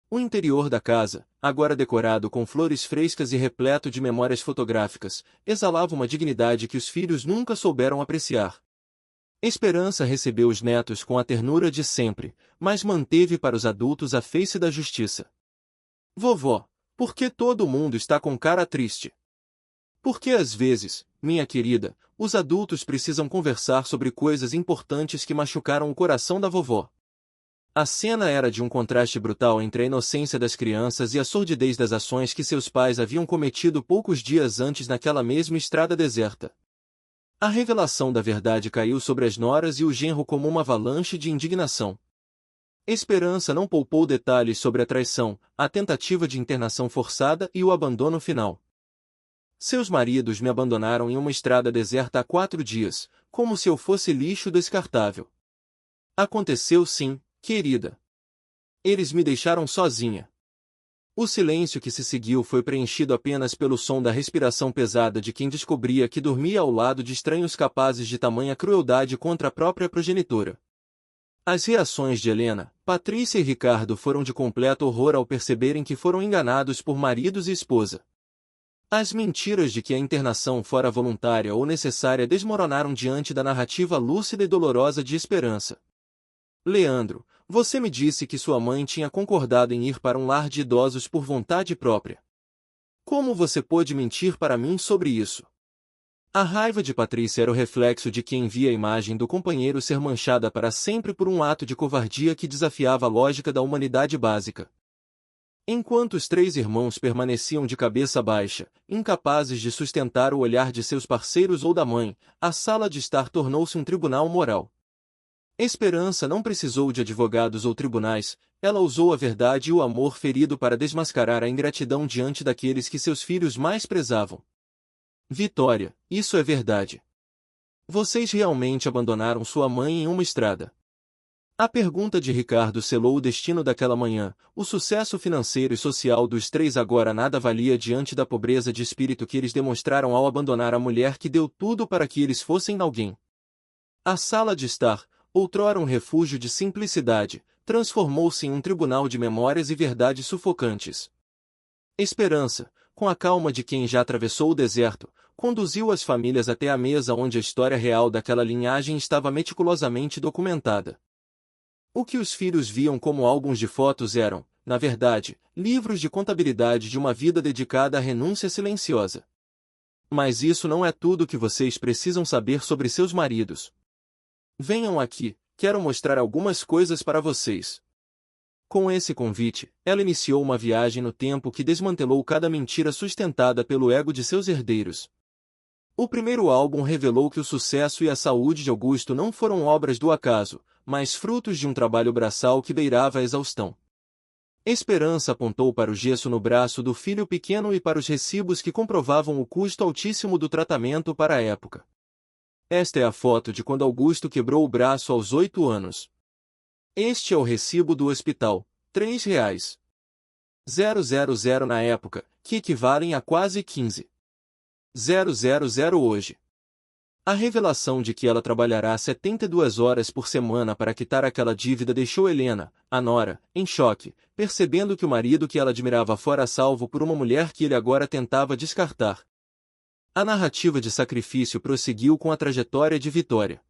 O interior da casa, agora decorado com flores frescas e repleto de memórias fotográficas, exalava uma dignidade que os filhos nunca souberam apreciar. Esperança recebeu os netos com a ternura de sempre, mas manteve para os adultos a face da justiça. Vovó, por que todo mundo está com cara triste? Porque às vezes, minha querida, os adultos precisam conversar sobre coisas importantes que machucaram o coração da vovó. A cena era de um contraste brutal entre a inocência das crianças e a sordidez das ações que seus pais haviam cometido poucos dias antes naquela mesma estrada deserta. A revelação da verdade caiu sobre as noras e o genro como uma avalanche de indignação. Esperança não poupou detalhes sobre a traição, a tentativa de internação forçada e o abandono final. Seus maridos me abandonaram em uma estrada deserta há 4 dias, como se eu fosse lixo descartável. Aconteceu sim, querida. Eles me deixaram sozinha. O silêncio que se seguiu foi preenchido apenas pelo som da respiração pesada de quem descobria que dormia ao lado de estranhos capazes de tamanha crueldade contra a própria progenitora. As reações de Helena, Patrícia e Ricardo foram de completo horror ao perceberem que foram enganados por maridos e esposa. As mentiras de que a internação fora voluntária ou necessária desmoronaram diante da narrativa lúcida e dolorosa de Esperança. Leandro, você me disse que sua mãe tinha concordado em ir para um lar de idosos por vontade própria. Como você pôde mentir para mim sobre isso? A raiva de Patrícia era o reflexo de quem via a imagem do companheiro ser manchada para sempre por um ato de covardia que desafiava a lógica da humanidade básica. Enquanto os 3 irmãos permaneciam de cabeça baixa, incapazes de sustentar o olhar de seus parceiros ou da mãe, a sala de estar tornou-se um tribunal moral. Esperança não precisou de advogados ou tribunais, ela usou a verdade e o amor ferido para desmascarar a ingratidão diante daqueles que seus filhos mais prezavam. Vitória, isso é verdade. Vocês realmente abandonaram sua mãe em uma estrada. A pergunta de Ricardo selou o destino daquela manhã. O sucesso financeiro e social dos 3 agora nada valia diante da pobreza de espírito que eles demonstraram ao abandonar a mulher que deu tudo para que eles fossem alguém. A sala de estar, outrora um refúgio de simplicidade, transformou-se em um tribunal de memórias e verdades sufocantes. Esperança, com a calma de quem já atravessou o deserto, conduziu as famílias até a mesa onde a história real daquela linhagem estava meticulosamente documentada. O que os filhos viam como álbuns de fotos eram, na verdade, livros de contabilidade de uma vida dedicada à renúncia silenciosa. Mas isso não é tudo que vocês precisam saber sobre seus maridos. Venham aqui, quero mostrar algumas coisas para vocês. Com esse convite, ela iniciou uma viagem no tempo que desmantelou cada mentira sustentada pelo ego de seus herdeiros. O primeiro álbum revelou que o sucesso e a saúde de Augusto não foram obras do acaso, mas frutos de um trabalho braçal que beirava a exaustão. Esperança apontou para o gesso no braço do filho pequeno e para os recibos que comprovavam o custo altíssimo do tratamento para a época. Esta é a foto de quando Augusto quebrou o braço aos 8 anos. Este é o recibo do hospital, R$3,000 na época, que equivalem a quase 15,000 hoje. A revelação de que ela trabalhará 72 horas por semana para quitar aquela dívida deixou Helena, a nora, em choque, percebendo que o marido que ela admirava fora salvo por uma mulher que ele agora tentava descartar. A narrativa de sacrifício prosseguiu com a trajetória de Vitória.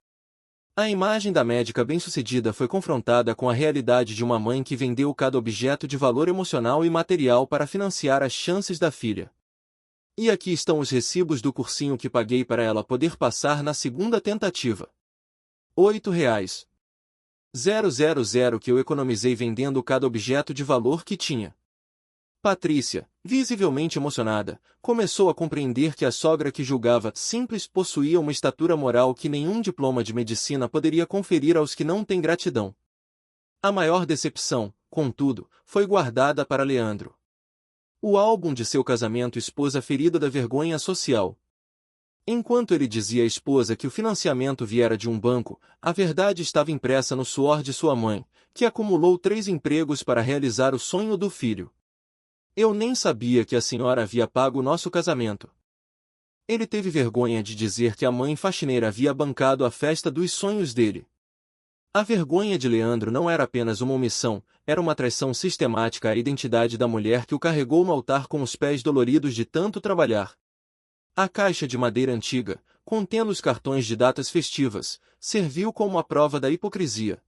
A imagem da médica bem-sucedida foi confrontada com a realidade de uma mãe que vendeu cada objeto de valor emocional e material para financiar as chances da filha. E aqui estão os recibos do cursinho que paguei para ela poder passar na segunda tentativa. R$8,000 que eu economizei vendendo cada objeto de valor que tinha. Patrícia, visivelmente emocionada, começou a compreender que a sogra que julgava simples possuía uma estatura moral que nenhum diploma de medicina poderia conferir aos que não têm gratidão. A maior decepção, contudo, foi guardada para Leandro. O álbum de seu casamento esposa ferida da vergonha social. Enquanto ele dizia à esposa que o financiamento viera de um banco, a verdade estava impressa no suor de sua mãe, que acumulou 3 empregos para realizar o sonho do filho. Eu nem sabia que a senhora havia pago o nosso casamento. Ele teve vergonha de dizer que a mãe faxineira havia bancado a festa dos sonhos dele. A vergonha de Leandro não era apenas uma omissão, era uma traição sistemática à identidade da mulher que o carregou no altar com os pés doloridos de tanto trabalhar. A caixa de madeira antiga, contendo os cartões de datas festivas, serviu como a prova da hipocrisia.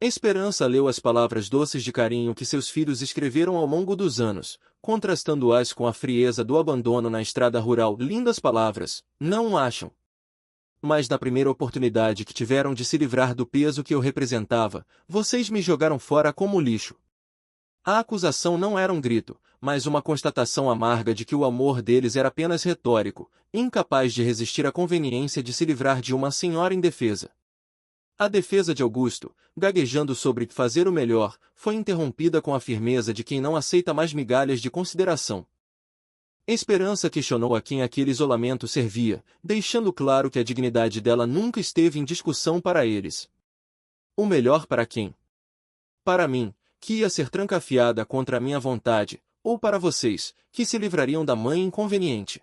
Esperança leu as palavras doces de carinho que seus filhos escreveram ao longo dos anos, contrastando-as com a frieza do abandono na estrada rural. Lindas palavras, não acham? Mas na primeira oportunidade que tiveram de se livrar do peso que eu representava, vocês me jogaram fora como lixo. A acusação não era um grito, mas uma constatação amarga de que o amor deles era apenas retórico, incapaz de resistir à conveniência de se livrar de uma senhora indefesa. A defesa de Augusto, gaguejando sobre fazer o melhor, foi interrompida com a firmeza de quem não aceita mais migalhas de consideração. Esperança questionou a quem aquele isolamento servia, deixando claro que a dignidade dela nunca esteve em discussão para eles. O melhor para quem? Para mim, que ia ser trancafiada contra a minha vontade, ou para vocês, que se livrariam da mãe inconveniente.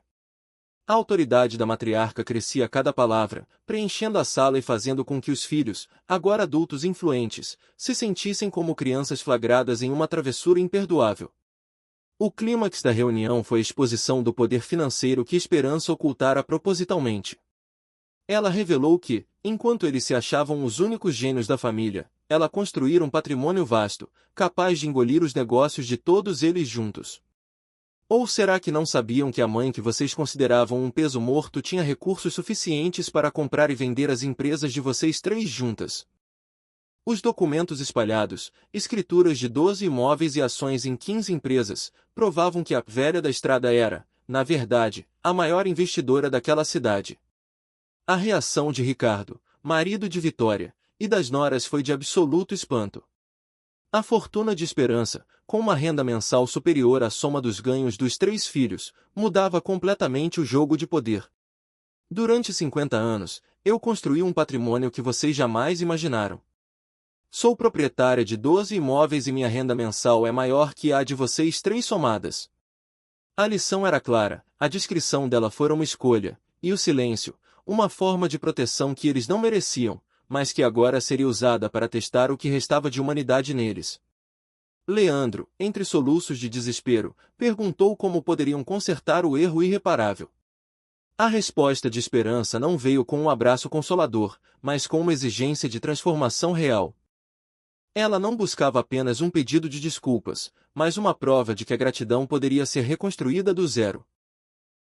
A autoridade da matriarca crescia a cada palavra, preenchendo a sala e fazendo com que os filhos, agora adultos influentes, se sentissem como crianças flagradas em uma travessura imperdoável. O clímax da reunião foi a exposição do poder financeiro que Esperança ocultara propositalmente. Ela revelou que, enquanto eles se achavam os únicos gênios da família, ela construíra um patrimônio vasto, capaz de engolir os negócios de todos eles juntos. Ou será que não sabiam que a mãe que vocês consideravam um peso morto tinha recursos suficientes para comprar e vender as empresas de vocês três juntas? Os documentos espalhados, escrituras de 12 imóveis e ações em 15 empresas, provavam que a velha da estrada era, na verdade, a maior investidora daquela cidade. A reação de Ricardo, marido de Vitória, e das noras foi de absoluto espanto. A fortuna de Esperança, com uma renda mensal superior à soma dos ganhos dos três filhos, mudava completamente o jogo de poder. Durante 50 anos, eu construí um patrimônio que vocês jamais imaginaram. Sou proprietária de 12 imóveis e minha renda mensal é maior que a de vocês três somadas. A lição era clara, a discrição dela fora uma escolha, e o silêncio, uma forma de proteção que eles não mereciam, mas que agora seria usada para testar o que restava de humanidade neles. Leandro, entre soluços de desespero, perguntou como poderiam consertar o erro irreparável. A resposta de Esperança não veio com um abraço consolador, mas com uma exigência de transformação real. Ela não buscava apenas um pedido de desculpas, mas uma prova de que a gratidão poderia ser reconstruída do zero.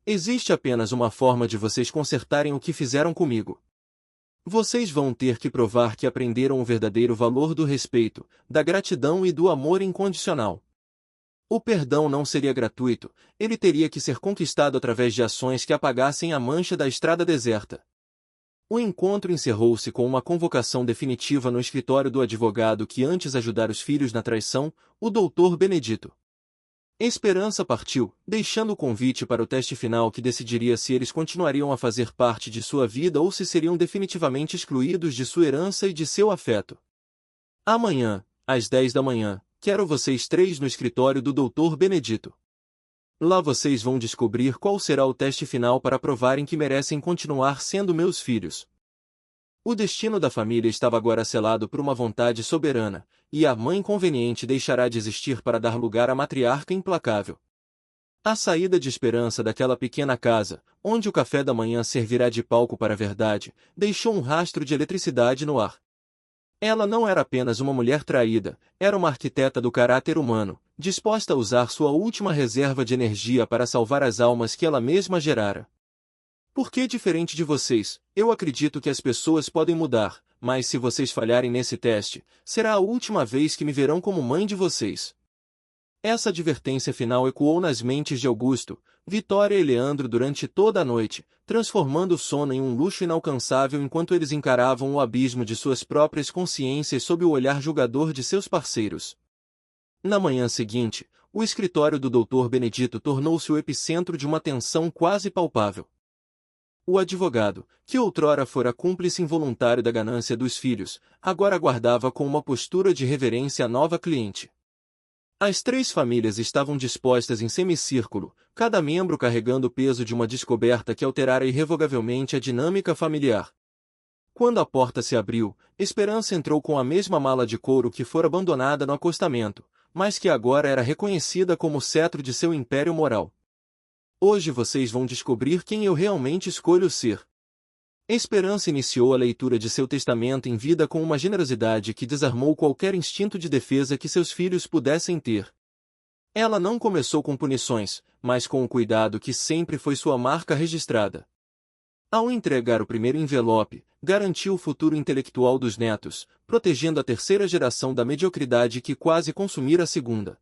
Existe apenas uma forma de vocês consertarem o que fizeram comigo. Vocês vão ter que provar que aprenderam o verdadeiro valor do respeito, da gratidão e do amor incondicional. O perdão não seria gratuito, ele teria que ser conquistado através de ações que apagassem a mancha da estrada deserta. O encontro encerrou-se com uma convocação definitiva no escritório do advogado que antes ajudara os filhos na traição, o Dr. Benedito. Esperança partiu, deixando o convite para o teste final que decidiria se eles continuariam a fazer parte de sua vida ou se seriam definitivamente excluídos de sua herança e de seu afeto. Amanhã, às 10 da manhã, quero vocês três no escritório do Dr. Benedito. Lá vocês vão descobrir qual será o teste final para provarem que merecem continuar sendo meus filhos. O destino da família estava agora selado por uma vontade soberana, e a mãe conveniente deixará de existir para dar lugar à matriarca implacável. A saída de Esperança daquela pequena casa, onde o café da manhã servirá de palco para a verdade, deixou um rastro de eletricidade no ar. Ela não era apenas uma mulher traída, era uma arquiteta do caráter humano, disposta a usar sua última reserva de energia para salvar as almas que ela mesma gerara. Porque diferente de vocês, eu acredito que as pessoas podem mudar, mas se vocês falharem nesse teste, será a última vez que me verão como mãe de vocês. Essa advertência final ecoou nas mentes de Augusto, Vitória e Leandro durante toda a noite, transformando o sono em um luxo inalcançável enquanto eles encaravam o abismo de suas próprias consciências sob o olhar julgador de seus parceiros. Na manhã seguinte, o escritório do Dr. Benedito tornou-se o epicentro de uma tensão quase palpável. O advogado, que outrora fora cúmplice involuntário da ganância dos filhos, agora aguardava com uma postura de reverência a nova cliente. As três famílias estavam dispostas em semicírculo, cada membro carregando o peso de uma descoberta que alterara irrevogavelmente a dinâmica familiar. Quando a porta se abriu, Esperança entrou com a mesma mala de couro que fora abandonada no acostamento, mas que agora era reconhecida como o cetro de seu império moral. Hoje vocês vão descobrir quem eu realmente escolho ser. Esperança iniciou a leitura de seu testamento em vida com uma generosidade que desarmou qualquer instinto de defesa que seus filhos pudessem ter. Ela não começou com punições, mas com o cuidado que sempre foi sua marca registrada. Ao entregar o primeiro envelope, garantiu o futuro intelectual dos netos, protegendo a terceira geração da mediocridade que quase consumira a segunda.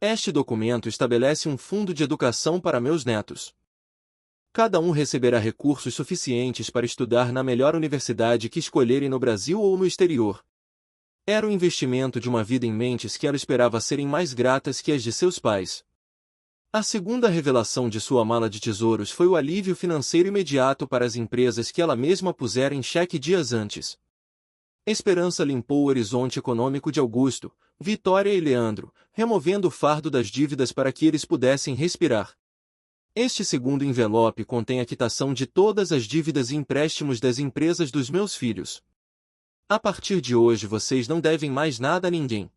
Este documento estabelece um fundo de educação para meus netos. Cada um receberá recursos suficientes para estudar na melhor universidade que escolherem no Brasil ou no exterior. Era o investimento de uma vida em mentes que ela esperava serem mais gratas que as de seus pais. A segunda revelação de sua mala de tesouros foi o alívio financeiro imediato para as empresas que ela mesma pusera em xeque dias antes. Esperança limpou o horizonte econômico de Augusto, Vitória e Leandro, removendo o fardo das dívidas para que eles pudessem respirar. Este segundo envelope contém a quitação de todas as dívidas e empréstimos das empresas dos meus filhos. A partir de hoje vocês não devem mais nada a ninguém.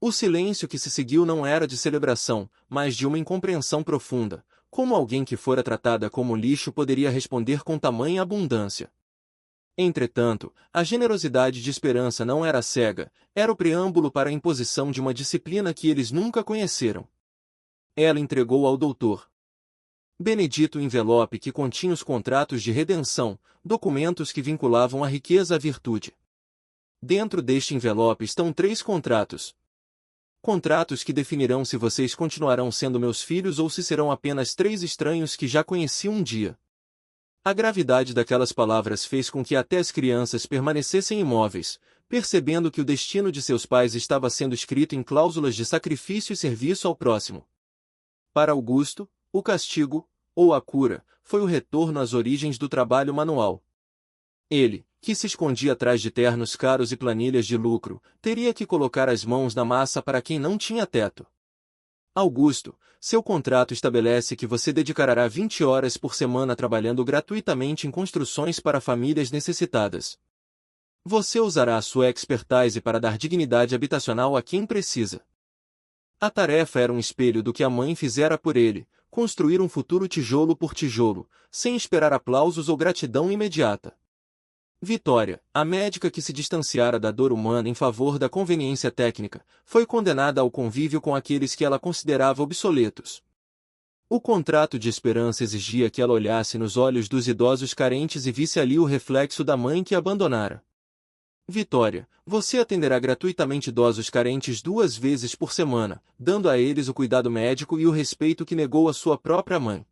O silêncio que se seguiu não era de celebração, mas de uma incompreensão profunda. Como alguém que fora tratada como lixo poderia responder com tamanha abundância? Entretanto, a generosidade de Esperança não era cega, era o preâmbulo para a imposição de uma disciplina que eles nunca conheceram. Ela entregou ao doutor Benedito o envelope que continha os contratos de redenção, documentos que vinculavam a riqueza à virtude. Dentro deste envelope estão 3 contratos. Contratos que definirão se vocês continuarão sendo meus filhos ou se serão apenas 3 estranhos que já conheci um dia. A gravidade daquelas palavras fez com que até as crianças permanecessem imóveis, percebendo que o destino de seus pais estava sendo escrito em cláusulas de sacrifício e serviço ao próximo. Para Augusto, o castigo, ou a cura, foi o retorno às origens do trabalho manual. Ele, que se escondia atrás de ternos caros e planilhas de lucro, teria que colocar as mãos na massa para quem não tinha teto. Augusto, seu contrato estabelece que você dedicará 20 horas por semana trabalhando gratuitamente em construções para famílias necessitadas. Você usará a sua expertise para dar dignidade habitacional a quem precisa. A tarefa era um espelho do que a mãe fizera por ele, construir um futuro tijolo por tijolo, sem esperar aplausos ou gratidão imediata. Vitória, a médica que se distanciara da dor humana em favor da conveniência técnica, foi condenada ao convívio com aqueles que ela considerava obsoletos. O contrato de Esperança exigia que ela olhasse nos olhos dos idosos carentes e visse ali o reflexo da mãe que abandonara. Vitória, você atenderá gratuitamente idosos carentes 2 vezes por semana, dando a eles o cuidado médico e o respeito que negou a sua própria mãe.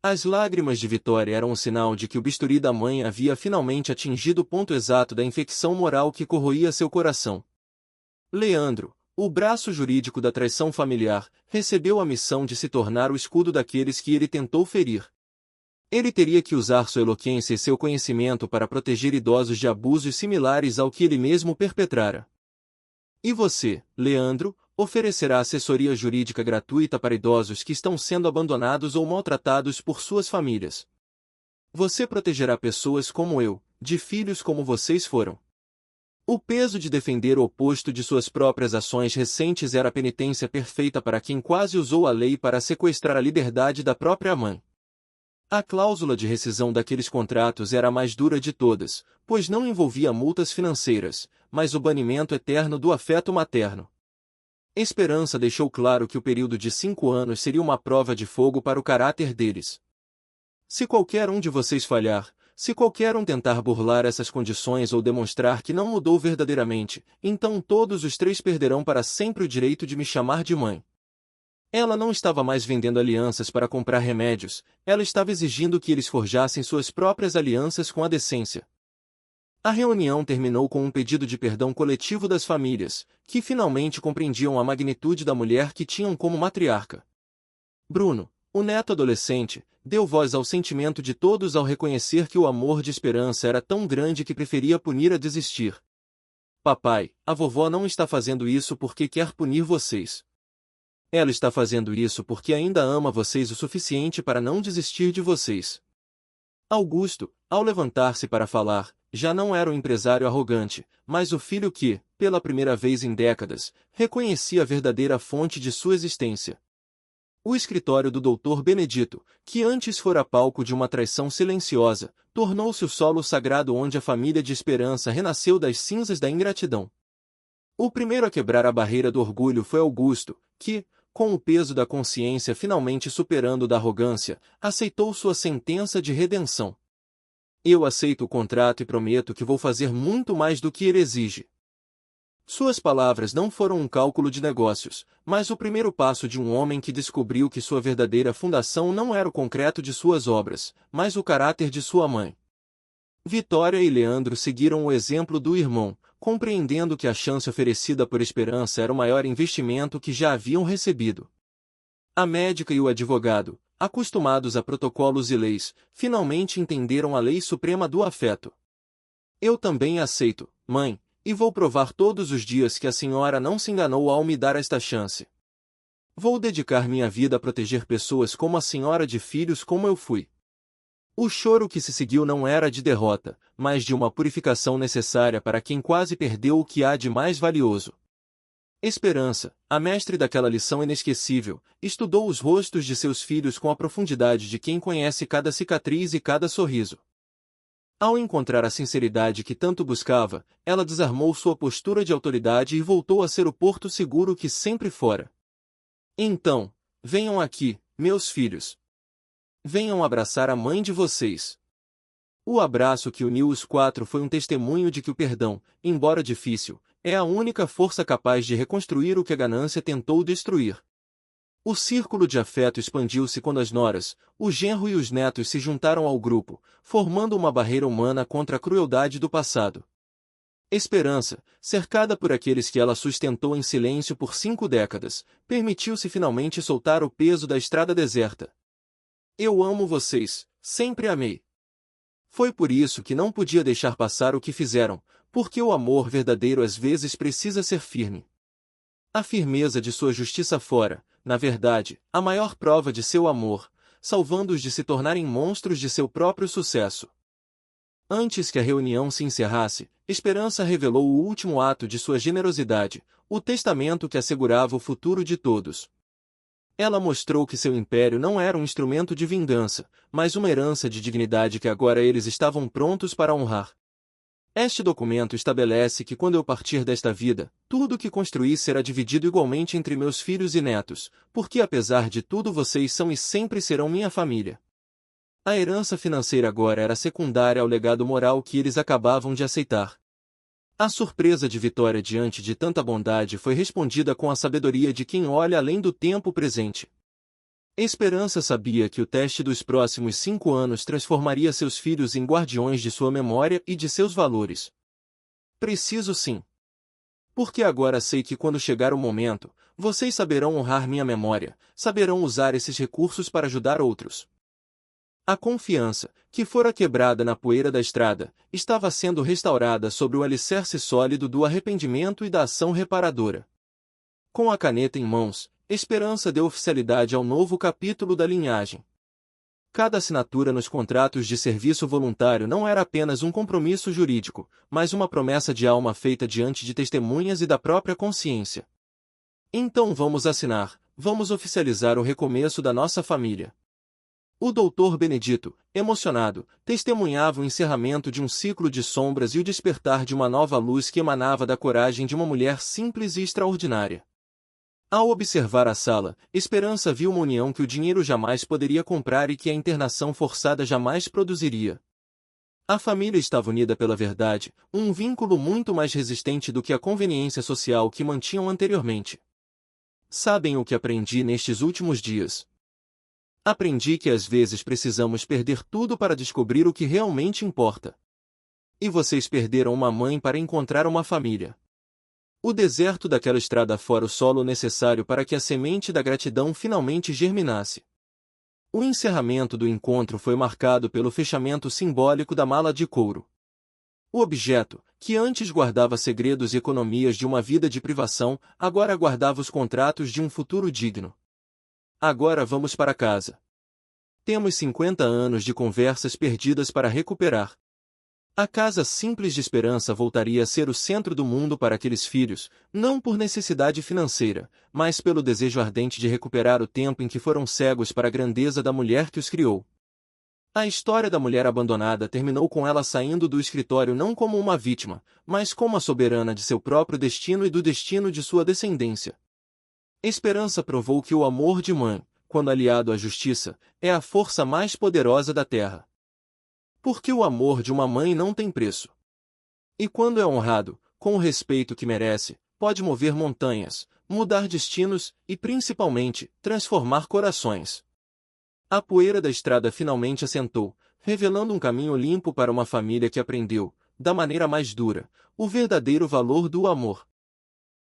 As lágrimas de Vitória eram um sinal de que o bisturi da mãe havia finalmente atingido o ponto exato da infecção moral que corroía seu coração. Leandro, o braço jurídico da traição familiar, recebeu a missão de se tornar o escudo daqueles que ele tentou ferir. Ele teria que usar sua eloquência e seu conhecimento para proteger idosos de abusos similares ao que ele mesmo perpetrara. E você, Leandro, oferecerá assessoria jurídica gratuita para idosos que estão sendo abandonados ou maltratados por suas famílias. Você protegerá pessoas como eu, de filhos como vocês foram. O peso de defender o oposto de suas próprias ações recentes era a penitência perfeita para quem quase usou a lei para sequestrar a liberdade da própria mãe. A cláusula de rescisão daqueles contratos era a mais dura de todas, pois não envolvia multas financeiras, mas o banimento eterno do afeto materno. Esperança deixou claro que o período de 5 anos seria uma prova de fogo para o caráter deles. Se qualquer um de vocês falhar, se qualquer um tentar burlar essas condições ou demonstrar que não mudou verdadeiramente, então todos os 3 perderão para sempre o direito de me chamar de mãe. Ela não estava mais vendendo alianças para comprar remédios, ela estava exigindo que eles forjassem suas próprias alianças com a decência. A reunião terminou com um pedido de perdão coletivo das famílias, que finalmente compreendiam a magnitude da mulher que tinham como matriarca. Bruno, o neto adolescente, deu voz ao sentimento de todos ao reconhecer que o amor de Esperança era tão grande que preferia punir a desistir. Papai, a vovó não está fazendo isso porque quer punir vocês. Ela está fazendo isso porque ainda ama vocês o suficiente para não desistir de vocês. Augusto, ao levantar-se para falar, já não era o empresário arrogante, mas o filho que, pela primeira vez em décadas, reconhecia a verdadeira fonte de sua existência. O escritório do Dr. Benedito, que antes fora palco de uma traição silenciosa, tornou-se o solo sagrado onde a família de Esperança renasceu das cinzas da ingratidão. O primeiro a quebrar a barreira do orgulho foi Augusto, que, com o peso da consciência finalmente superando o da arrogância, aceitou sua sentença de redenção. Eu aceito o contrato e prometo que vou fazer muito mais do que ele exige. Suas palavras não foram um cálculo de negócios, mas o primeiro passo de um homem que descobriu que sua verdadeira fundação não era o concreto de suas obras, mas o caráter de sua mãe. Vitória e Leandro seguiram o exemplo do irmão, compreendendo que a chance oferecida por Esperança era o maior investimento que já haviam recebido. A médica e o advogado, acostumados a protocolos e leis, finalmente entenderam a lei suprema do afeto. Eu também aceito, mãe, e vou provar todos os dias que a senhora não se enganou ao me dar esta chance. Vou dedicar minha vida a proteger pessoas como a senhora de filhos como eu fui. O choro que se seguiu não era de derrota, mas de uma purificação necessária para quem quase perdeu o que há de mais valioso. Esperança, a mestre daquela lição inesquecível, estudou os rostos de seus filhos com a profundidade de quem conhece cada cicatriz e cada sorriso. Ao encontrar a sinceridade que tanto buscava, ela desarmou sua postura de autoridade e voltou a ser o porto seguro que sempre fora. Então, venham aqui, meus filhos. Venham abraçar a mãe de vocês. O abraço que uniu os quatro foi um testemunho de que o perdão, embora difícil, é a única força capaz de reconstruir o que a ganância tentou destruir. O círculo de afeto expandiu-se quando as noras, o genro e os netos se juntaram ao grupo, formando uma barreira humana contra a crueldade do passado. Esperança, cercada por aqueles que ela sustentou em silêncio por 5 décadas, permitiu-se finalmente soltar o peso da estrada deserta. Eu amo vocês, sempre amei. Foi por isso que não podia deixar passar o que fizeram, porque o amor verdadeiro às vezes precisa ser firme. A firmeza de sua justiça fora, na verdade, a maior prova de seu amor, salvando-os de se tornarem monstros de seu próprio sucesso. Antes que a reunião se encerrasse, Esperança revelou o último ato de sua generosidade, o testamento que assegurava o futuro de todos. Ela mostrou que seu império não era um instrumento de vingança, mas uma herança de dignidade que agora eles estavam prontos para honrar. Este documento estabelece que quando eu partir desta vida, tudo o que construí será dividido igualmente entre meus filhos e netos, porque apesar de tudo vocês são e sempre serão minha família. A herança financeira agora era secundária ao legado moral que eles acabavam de aceitar. A surpresa de Vitória diante de tanta bondade foi respondida com a sabedoria de quem olha além do tempo presente. Esperança sabia que o teste dos próximos 5 anos transformaria seus filhos em guardiões de sua memória e de seus valores. Preciso sim. Porque agora sei que quando chegar o momento, vocês saberão honrar minha memória, saberão usar esses recursos para ajudar outros. A confiança, que fora quebrada na poeira da estrada, estava sendo restaurada sobre o alicerce sólido do arrependimento e da ação reparadora. Com a caneta em mãos, Esperança deu oficialidade ao novo capítulo da linhagem. Cada assinatura nos contratos de serviço voluntário não era apenas um compromisso jurídico, mas uma promessa de alma feita diante de testemunhas e da própria consciência. Então vamos assinar, vamos oficializar o recomeço da nossa família. O doutor Benedito, emocionado, testemunhava o encerramento de um ciclo de sombras e o despertar de uma nova luz que emanava da coragem de uma mulher simples e extraordinária. Ao observar a sala, Esperança viu uma união que o dinheiro jamais poderia comprar e que a internação forçada jamais produziria. A família estava unida pela verdade, um vínculo muito mais resistente do que a conveniência social que mantinham anteriormente. Sabem o que aprendi nestes últimos dias? Aprendi que às vezes precisamos perder tudo para descobrir o que realmente importa. E vocês perderam uma mãe para encontrar uma família. O deserto daquela estrada fora o solo necessário para que a semente da gratidão finalmente germinasse. O encerramento do encontro foi marcado pelo fechamento simbólico da mala de couro. O objeto, que antes guardava segredos e economias de uma vida de privação, agora guardava os contratos de um futuro digno. Agora vamos para casa. Temos 50 anos de conversas perdidas para recuperar. A casa simples de Esperança voltaria a ser o centro do mundo para aqueles filhos, não por necessidade financeira, mas pelo desejo ardente de recuperar o tempo em que foram cegos para a grandeza da mulher que os criou. A história da mulher abandonada terminou com ela saindo do escritório não como uma vítima, mas como a soberana de seu próprio destino e do destino de sua descendência. Esperança provou que o amor de mãe, quando aliado à justiça, é a força mais poderosa da terra. Porque o amor de uma mãe não tem preço. E quando é honrado, com o respeito que merece, pode mover montanhas, mudar destinos e, principalmente, transformar corações. A poeira da estrada finalmente assentou, revelando um caminho limpo para uma família que aprendeu, da maneira mais dura, o verdadeiro valor do amor.